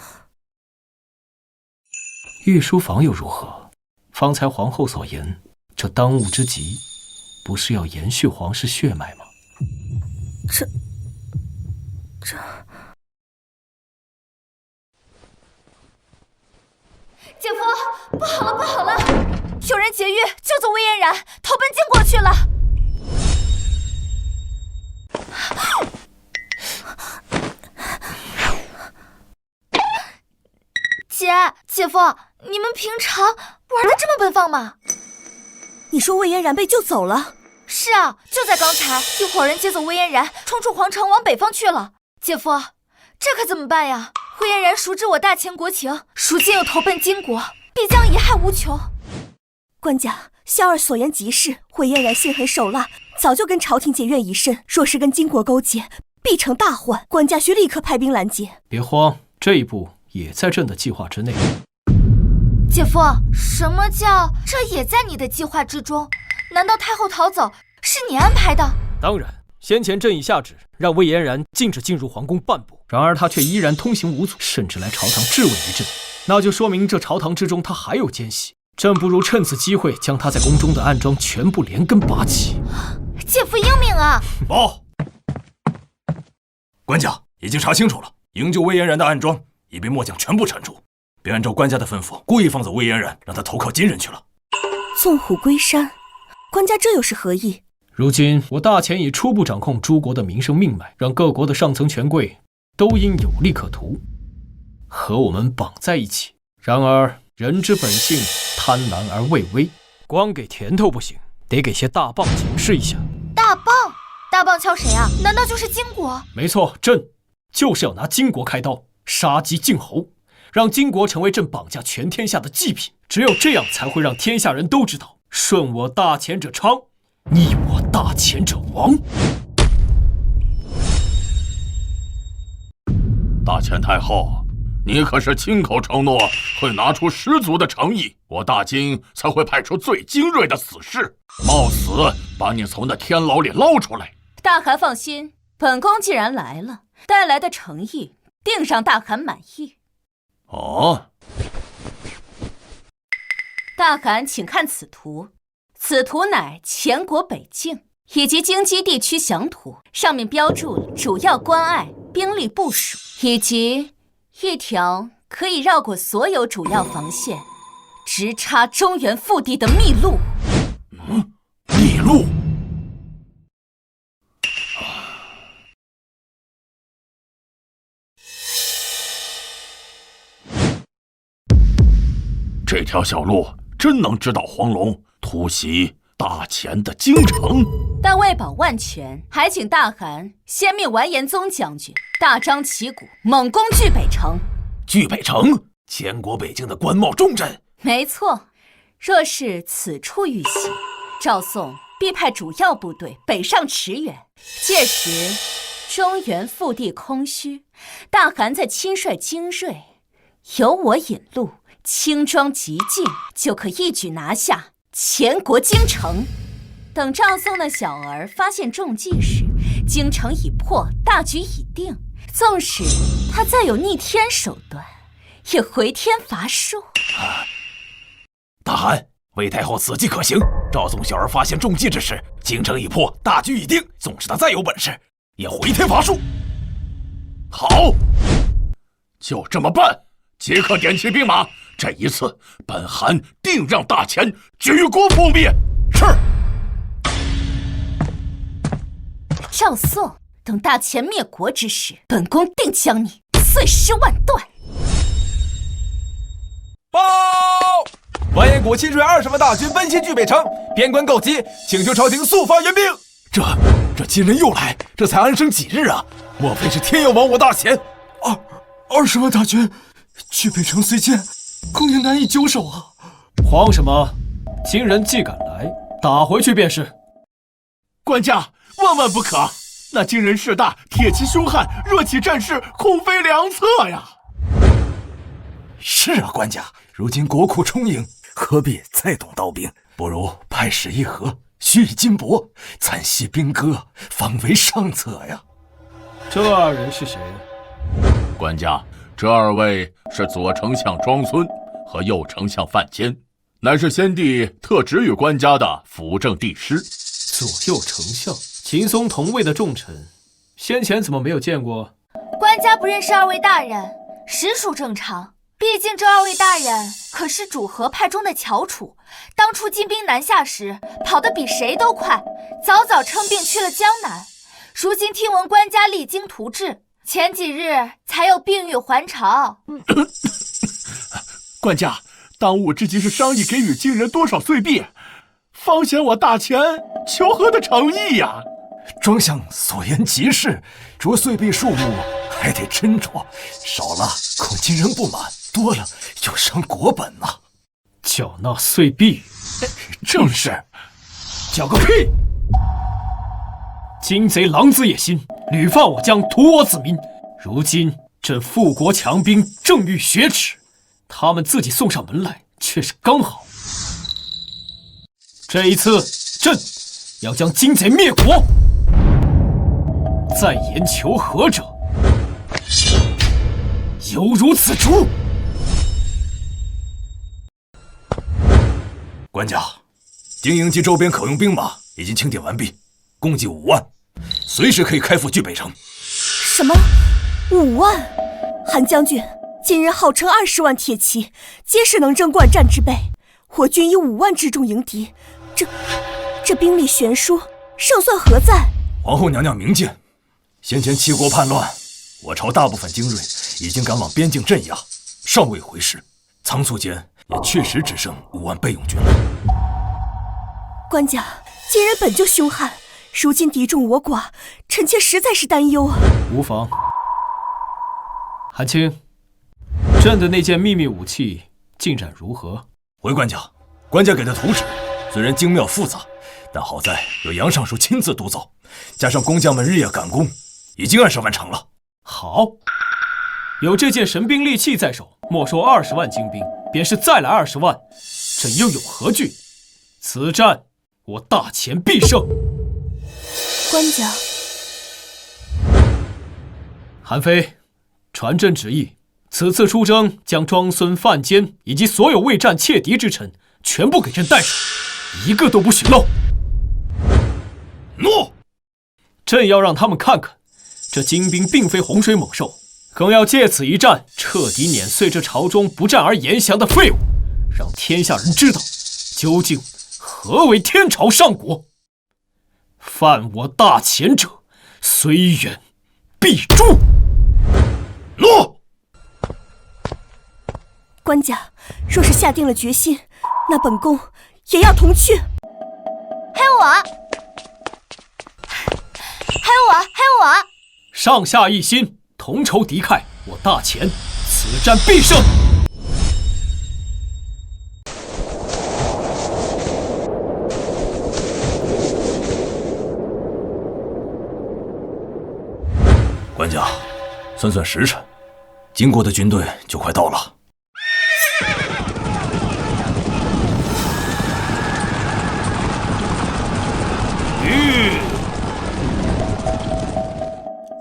御书房又如何？方才皇后所言，这当务之急，不是要延续皇室血脉吗？
这……
姐夫，不好了，不好了！有人劫狱，救走魏嫣然，投奔金国去了。姐夫，你们平常玩的这么奔放吗？
你说魏嫣然被救走了？
是啊，就在刚才，一伙人劫走魏嫣然，冲出皇城往北方去了。姐夫，这可怎么办呀？魏嫣然熟知我大钱国情，如今又投奔金国，必将贻害无穷。
官家，萧儿所言极是，魏嫣然心狠手辣，早就跟朝廷结怨已深，若是跟金国勾结，必成大患。官家需立刻派兵拦截。
别慌，这一步也在朕的计划之内。
姐夫，什么叫这也在你的计划之中？难道太后逃走是你安排的？
当然，先前朕已下旨让魏嫣然禁止进入皇宫半步，然而她却依然通行无阻，甚至来朝堂质问于朕，那就说明这朝堂之中她还有奸细。朕不如趁此机会将她在宫中的暗桩全部连根拔起。
姐夫英明啊！
报，官家已经查清楚了，营救魏嫣然的暗桩已被末将全部铲除，便按照官家的吩咐，故意放走魏嫣然，让她投靠金人去了。
纵虎归山，官家这又是何意？
如今我大钱已初步掌控诸国的民生命脉，让各国的上层权贵都应有利可图，和我们绑在一起。然而人之本性贪婪而畏威，光给甜头不行，得给些大棒警示一下。
大棒？大棒敲谁啊？难道就是金国？
没错，朕就是要拿金国开刀，杀鸡儆猴，让金国成为朕绑架全天下的祭品。只有这样，才会让天下人都知道，顺我大钱者昌，逆我大钱者亡。
大钱太后，你可是亲口承诺会拿出十足的诚意，我大金才会派出最精锐的死士，冒死把你从那天牢里捞出来。
大汗放心，本宫既然来了，带来的诚意定让大汗满意。
哦，
大汗，请看此图，此图乃前国北境以及京畿地区详图，上面标注了主要关隘、兵力部署，以及一条可以绕过所有主要防线，直插中原腹地的密路。
密路？这条小路真能直捣黄龙，突袭大钱的京城。
但为保万全，还请大汗先命完颜宗将军大张旗鼓，猛攻据北城。
据北城，前国北境的关贸重镇。
没错，若是此处遇袭，赵宋必派主要部队北上驰援。届时，中原腹地空虚，大汗再亲率精锐，由我引路，轻装急进，就可一举拿下前国京城。等赵宋的小儿发现中计时，京城已破，大局已定。纵使他再有逆天手段，也回天乏术。
大汗，魏太后此计可行。赵宋小儿发现中计之时，京城已破，大局已定。纵使他再有本事，也回天乏术。
好，就这么办。即刻点齐兵马，这一次本汗定让大钱举国覆灭。是。
赵宋，等大钱灭国之时，本宫定将你碎尸万段。
报！完颜谷亲率20万大军奔袭据北城，边关告急，请求朝廷速发援兵。
这金人又来，这才安生几日啊？莫非是天要亡我大钱
？20万大军，据北城虽坚，恐也难以久守啊！
慌什么？金人既敢来，打回去便是。
官家，万万不可！那金人势大，铁骑凶悍，若起战事，恐非良策呀！
是啊，官家，如今国库充盈，何必再动刀兵？不如派使议和，许以金帛，暂息兵戈，方为上策呀。
这二人是谁？
官家，这二位是左丞相庄孙和右丞相范坚，乃是先帝特指与官家的辅政帝师。
左右丞相，秦松同位的重臣，先前怎么没有见过？
官家不认识二位大人，实属正常。毕竟这二位大人可是主和派中的翘楚，当初金兵南下时跑得比谁都快，早早称病去了江南。如今听闻官家励精图治，前几日才有病愈还朝。
官家，当务之急是商议给予金人多少岁币，方显我大钱求和的诚意呀。
庄相所言极是，着岁币数目还得斟酌，少了恐金人不满，多了又伤国本呐。
缴纳岁币，
正是。
缴个屁！金贼狼子野心，屡犯我疆，屠我子民。如今朕富国强兵，正欲雪耻，他们自己送上门来，却是刚好。这一次，朕要将金贼灭国。再言求和者，犹如此竹。
官家，京营及周边可用兵马已经清点完毕，共计5万，随时可以开赴据北城。
什么？5万？韩将军，今日号称20万铁骑，皆是能征惯战之辈，我军以5万之众迎敌，这兵力悬殊，胜算何在？
皇后娘娘明鉴，先前七国叛乱，我朝大部分精锐已经赶往边境镇压，尚未回师，仓促间也确实只剩5万备用军了。
官家，金人本就凶悍，如今敌众我寡，臣妾实在是担忧啊。
无妨。韩青，朕的那件秘密武器进展如何？
回官家，官家给的图纸虽然精妙复杂，但好在有杨尚书亲自督奏，加上工匠们日夜赶工，已经按时完成了。
好，有这件神兵利器在手，没收20万精兵，便是再来20万，朕又有何惧？此战我大钱必胜。
官家，
韩非，传朕旨意，此次出征将庄孙、范坚以及所有未战窃敌之臣全部给朕带上，一个都不许漏。
诺！
朕要让他们看看，这精兵并非洪水猛兽，更要借此一战彻底碾碎这朝中不战而言降的废物，让天下人知道究竟何为天朝上国。犯我大钱者，虽远必诛。
诺！
官家，若是下定了决心，那本宫也要同去。
还有我，还有我，还有我！
上下一心，同仇敌忾，我大钱此战必胜。
官家，算算时辰，经过的军队就快到了。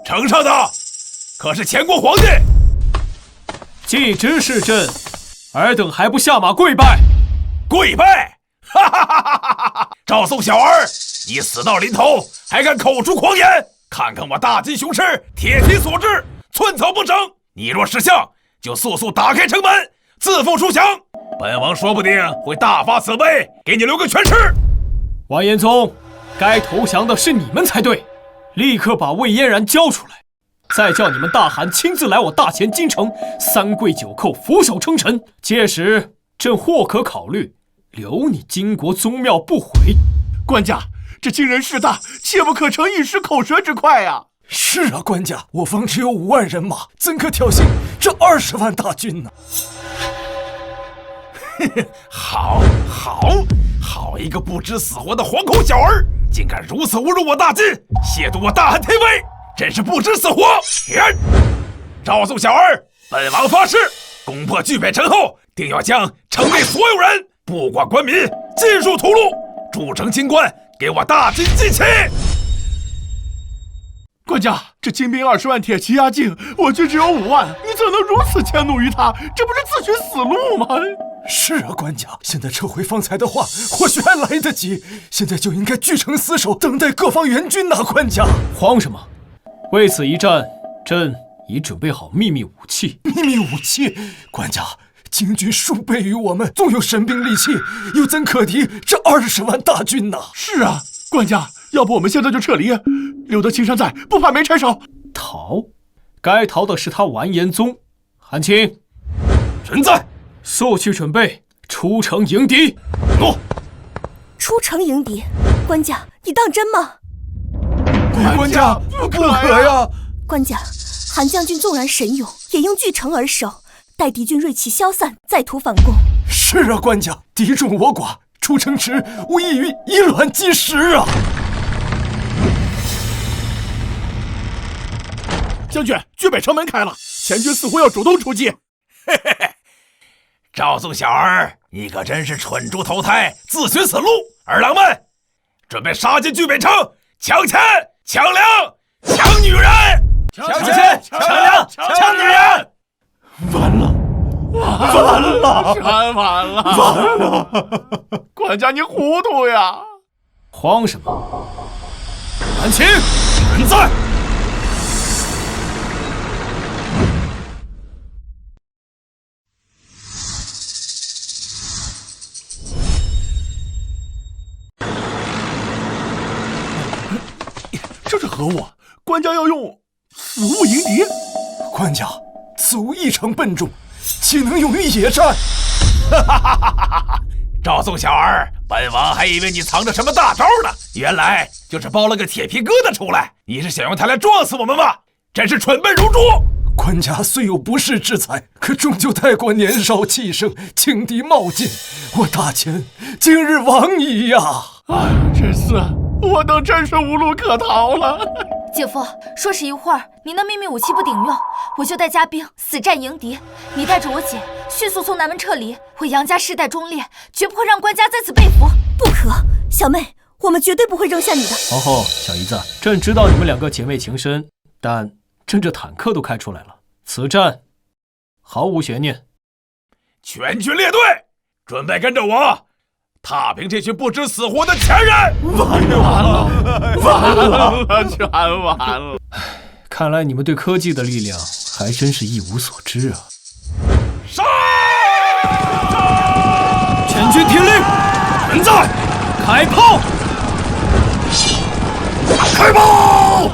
城上的可是前国皇帝？
既知是朕，尔等还不下马跪拜？
跪拜！哈哈哈哈哈哈！赵宋小儿，你死到临头还敢口出狂言！看看我大金雄狮，铁蹄所至，寸草不生。你若识相，就速速打开城门，自负出降。本王说不定会大发慈悲，给你留个全尸。
完颜宗，该投降的是你们才对，立刻把魏嫣然交出来，再叫你们大汗亲自来我大前京城，3跪9叩，俯首称臣。届时，朕或可考虑留你金国宗庙不毁。
官家，这惊人势大，切不可逞一时口舌之快呀！
是啊，官家，我方只有5万人马，怎可挑衅这20万大军呢？好一个不知死活的惶恐小儿，竟敢如此侮辱我大金，亵渎我大汉天威，真是不知死活！赵宋小儿，本王发誓，攻破巨北城后，定要将城内所有人，不管官民，尽数屠戮，筑城清关，给我大金祭旗！
官家，这精兵20万，铁骑压境，我军只有5万，你怎能如此迁怒于他？这不是自寻死路吗？
是啊，官家，现在撤回方才的话，或许还来得及。现在就应该据城死守，等待各方援军呐，官家。
慌什么？为此一战，朕已准备好秘密武器。
秘密武器？官家，京军数倍于我们，纵有神兵利器，又怎可敌这20万大军呢？
是啊，官家，要不我们现在就撤离，留得青山在，不怕没柴烧。
逃？该逃的是他完颜宗。韩青，
臣在。
速去准备出城迎敌。
诺。
出城迎敌？官家，你当真吗？
官家，不可呀！
官家，韩将军纵然神勇，也应据城而守，待敌军锐气消散，再图反攻。
是啊，官家，敌众我寡，出城时无异于以卵击石啊！
将军，巨北城门开了，前军似乎要主动出击。
嘿嘿嘿，赵宋小儿，你可真是蠢猪投胎，自寻死路！儿郎们，准备杀进巨北城，抢钱、抢粮、抢女人！抢钱、抢粮、抢女人！
完了！官家你糊涂呀！
慌什么？韩青，
人在。
这是何物？官家要用死物迎敌？
官家，此物异常笨重，岂能用于野战？
赵宋小儿，本王还以为你藏着什么大招呢，原来就是包了个铁皮疙瘩出来。你是想用它来撞死我们吗？真是蠢笨如猪！
官家虽有不世之才，可终究太过年少气盛，轻敌冒进，我大钱今日亡矣呀！
哎，这次我等真是无路可逃了。
姐夫，说是一会儿您的秘密武器不顶用，我就带家兵死战迎敌。你带着我姐迅速从南门撤离。我杨家世代忠烈，绝不会让官家在此被俘。
不可，小妹，我们绝对不会扔下你的。
皇后，小姨子，朕知道你们两个姐妹情深，但朕这坦克都开出来了，此战毫无悬念。
全军列队，准备跟着我踏平这群不知死活的前人！
完了，全完了！
看来你们对科技的力量还真是一无所知啊！
杀！
全军听令，
人在，
开炮！
开炮！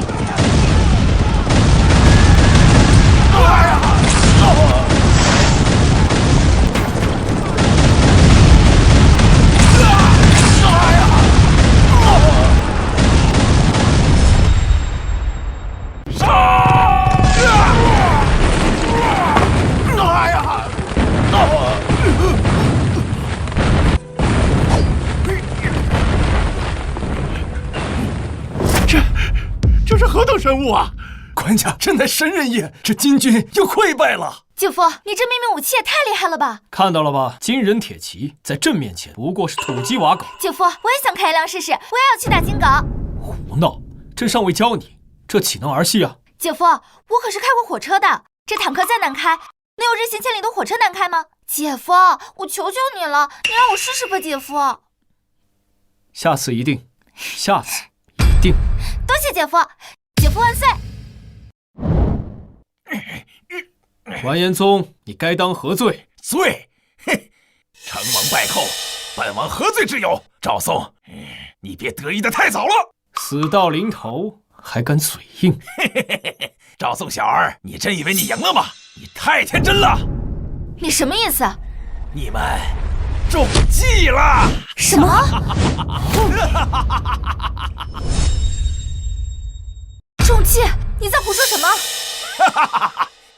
这是何等神物啊！
官家真乃神人也，这金军又溃败了。
姐夫，你这秘密武器也太厉害了吧！
看到了吧，金人铁骑在朕面前不过是土鸡瓦狗。
姐夫，我也想开一辆试试，我也要去打金镐。
胡闹！朕尚未教你，这岂能儿戏啊！
姐夫，我可是开过火车的，这坦克再难开，能有日行千里的火车难开吗？姐夫，我求求你了，你让我试试吧，姐夫。
下次一定，下次一定。
多谢姐夫，姐夫万岁！
完颜宗，你该当何罪？
罪？嘿，成王败寇，本王何罪之有？赵宋，你别得意的太早了。
死到临头还敢嘴硬？
赵宋小儿，你真以为你赢了吗？你太天真了！
你什么意思？
你们中计了！
什么？
中计？你在胡说什么？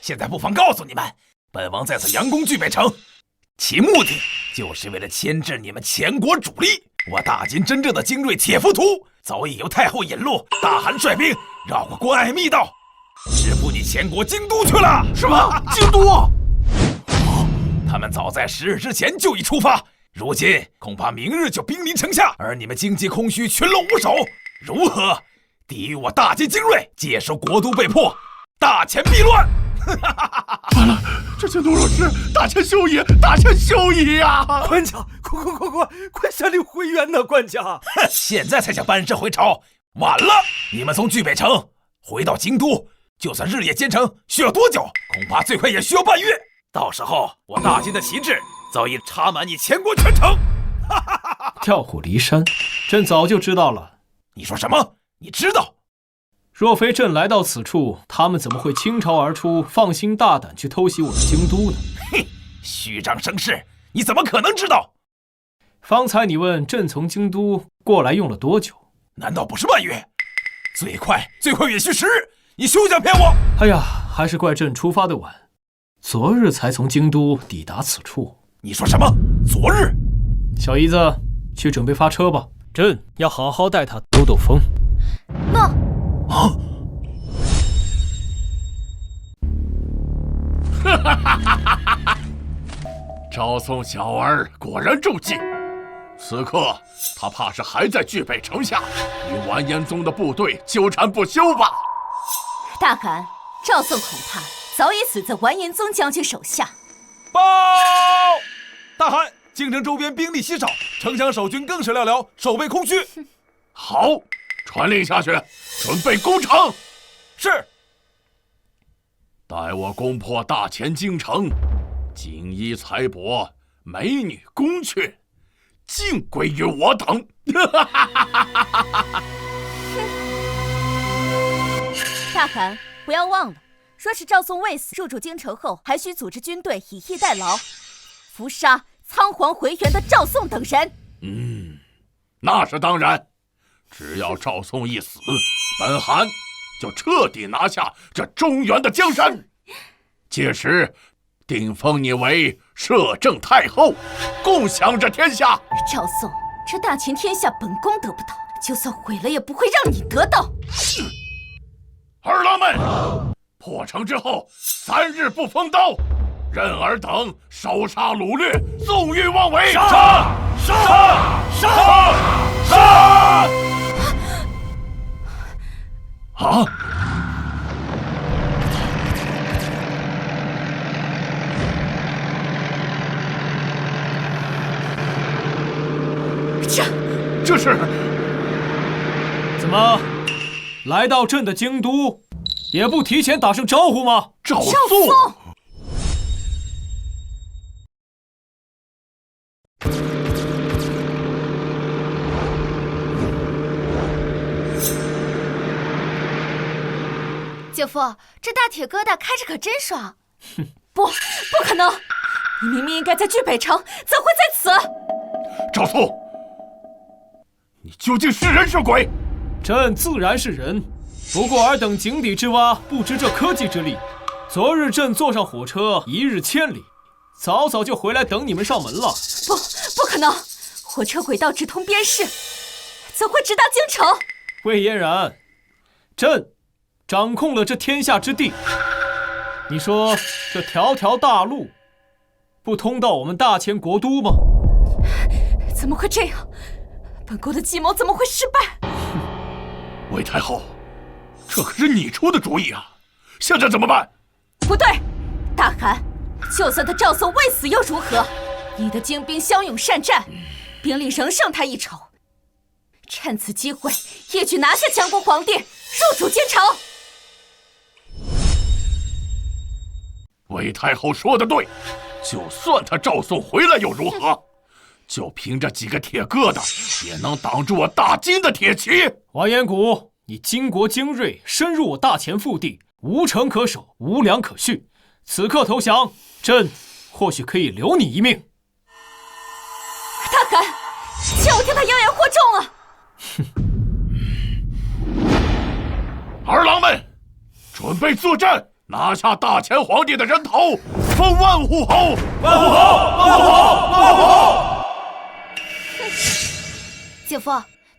现在不妨告诉你们，本王在此佯攻巨北城，其目的就是为了牵制你们前国主力。我大金真正的精锐铁浮屠早已由太后引路，大汗率兵绕过关隘密道，直扑你前国京都去了。
什么？京都？
他们早在10日之前就已出发，如今恐怕明日就兵临城下，而你们经济空虚，群龙无首，如何抵御我大金精锐？届时国都被破，大钱必乱。
完了，这京都若失，大钱休矣，大钱休矣呀！
官家，快下令回援呐！官家，
现在才想班师回朝，晚了！你们从巨北城回到京都，就算日夜兼程，需要多久？恐怕最快也需要半月。到时候，我大金的旗帜早已插满你前国全城。
调虎离山，朕早就知道了。
你说什么？你知道？
若非朕来到此处，他们怎么会倾巢而出，放心大胆去偷袭我的京都呢？
哼，虚张声势，你怎么可能知道？
方才你问朕从京都过来用了多久？
难道不是半月？最快也需10日，你休想骗我！
哎呀，还是怪朕出发的晚，昨日才从京都抵达此处。
你说什么？昨日？
小姨子，去准备发车吧，朕要好好带他兜兜风。
诺。
赵宋小儿果然中计，此刻他怕是还在巨北城下，与完颜宗的部队纠缠不休吧？
大汗，赵宋恐怕早已死在完颜宗将军手下。
报！大汗，京城周边兵力稀少，城墙守军更是寥寥，守备空虚。
好，传令下去，准备攻城。
是。
待我攻破大前京城，锦衣财帛、美女宫阙，尽归于我等。
大汗，不要忘了，说是赵宋未死，入主京城后，还需组织军队以逸待劳，伏杀仓皇回援的赵宋等人。
那是当然。只要赵宋一死，本韩就彻底拿下这中原的江山。届时，定封你为摄政太后，共享这天下。
赵宋，这大前天下本宫得不到，就算毁了也不会让你得到。
儿郎们，破城之后3日不封刀，任尔等烧杀掳掠，纵欲妄为。杀！啊！这是
怎么来到朕的京都，也不提前打声招呼吗？
赵宋。
姐夫，这大铁疙瘩开着可真爽。
不可能！你明明应该在巨北城，怎会在此？
赵宋，你究竟是人是鬼？
朕自然是人，不过尔等井底之蛙，不知这科技之力。昨日朕坐上火车，1日千里，早就回来等你们上门了。
不可能！火车轨道只通边市，怎会直达京城？
魏嫣然，朕掌控了这天下之地，你说这条条大路不通到我们大前国都吗？
怎么会这样？本宫的计谋怎么会失败？
魏太后，这可是你出的主意啊！现在怎么办？
不对，大汗，就算他赵宋未死又如何？你的精兵骁勇善战，兵力仍胜他一筹。趁此机会，一举拿下强国皇帝，入主京城。
魏太后说的对，就算他赵宋回来又如何？就凭这几个铁疙瘩，也能挡住我大金的铁骑。
完颜谷，你巾帼精锐，深入我大前腹地，无城可守，无粮可蓄。此刻投降，朕或许可以留你一命。
大汗，就听他妖言惑众啊！
儿郎们，准备作战，拿下大前皇帝的人头，封万户侯！万户侯！万户侯！万户侯！
姐夫，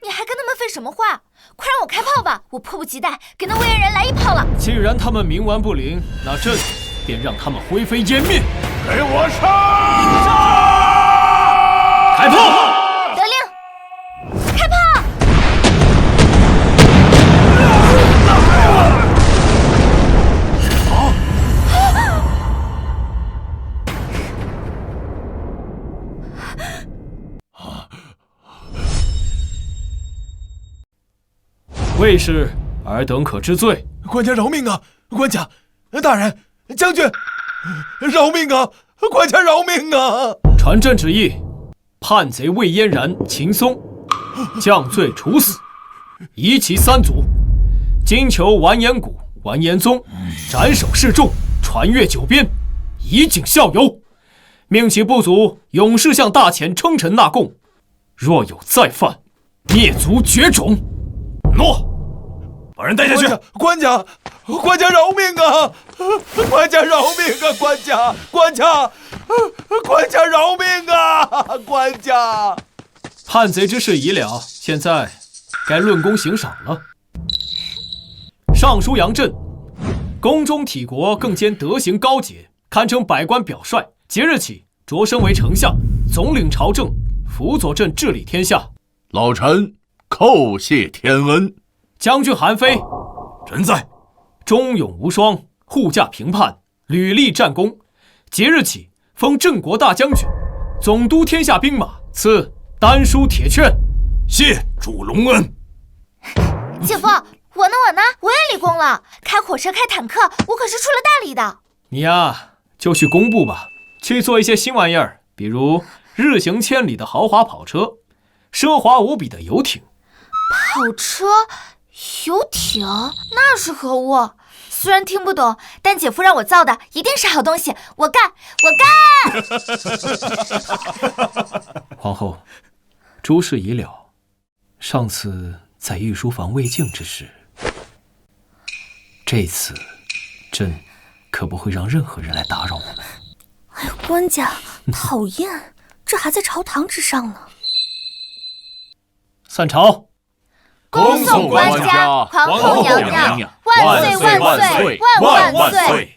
你还跟他们废什么话？快让我开炮吧！我迫不及待给那魏嫣然来一炮了。
既然他们冥顽不灵，那朕便让他们灰飞烟灭。
给我上！
开炮！
得令，开炮！
魏氏，尔等可知罪？
官家饶命啊！官家，大人，将军，饶命啊！官家饶命啊！
传朕旨意，叛贼魏嫣然、秦松，降罪处死，夷其3族。今囚完颜谷、完颜宗，斩首示众，传阅九边，以儆效尤。命其部族勇士向大前称臣纳贡，若有再犯，灭族绝种。诺！
把人带下去。
官家饶命啊！官家饶命啊！官家饶命啊！官家，
叛贼之事已了，现在该论功行赏了。尚书杨震，宫中体国更兼德行高洁，堪称百官表率。即日起擢升为丞相，总领朝政，辅佐朕治理天下。
老臣叩谢天恩。
将军韩非，
臣在。
忠勇无双，护驾平叛，屡立战功。即日起封镇国大将军，总督天下兵马，赐丹书铁券。
谢主隆恩。
姐夫，我呢？我也立功了，开火车、开坦克，我可是出了大力的。
你呀，就去工部吧，去做一些新玩意儿，比如日行千里的豪华跑车，奢华无比的游艇。
跑车、游艇，那是何物？虽然听不懂，但姐夫让我造的一定是好东西，我干！
皇后，诸事已了，上次在御书房未竟之时，这次朕可不会让任何人来打扰我们。
哎呀，官家，讨厌，这还在朝堂之上呢。
散朝。
恭送官家，皇后娘娘，万岁万岁万万岁！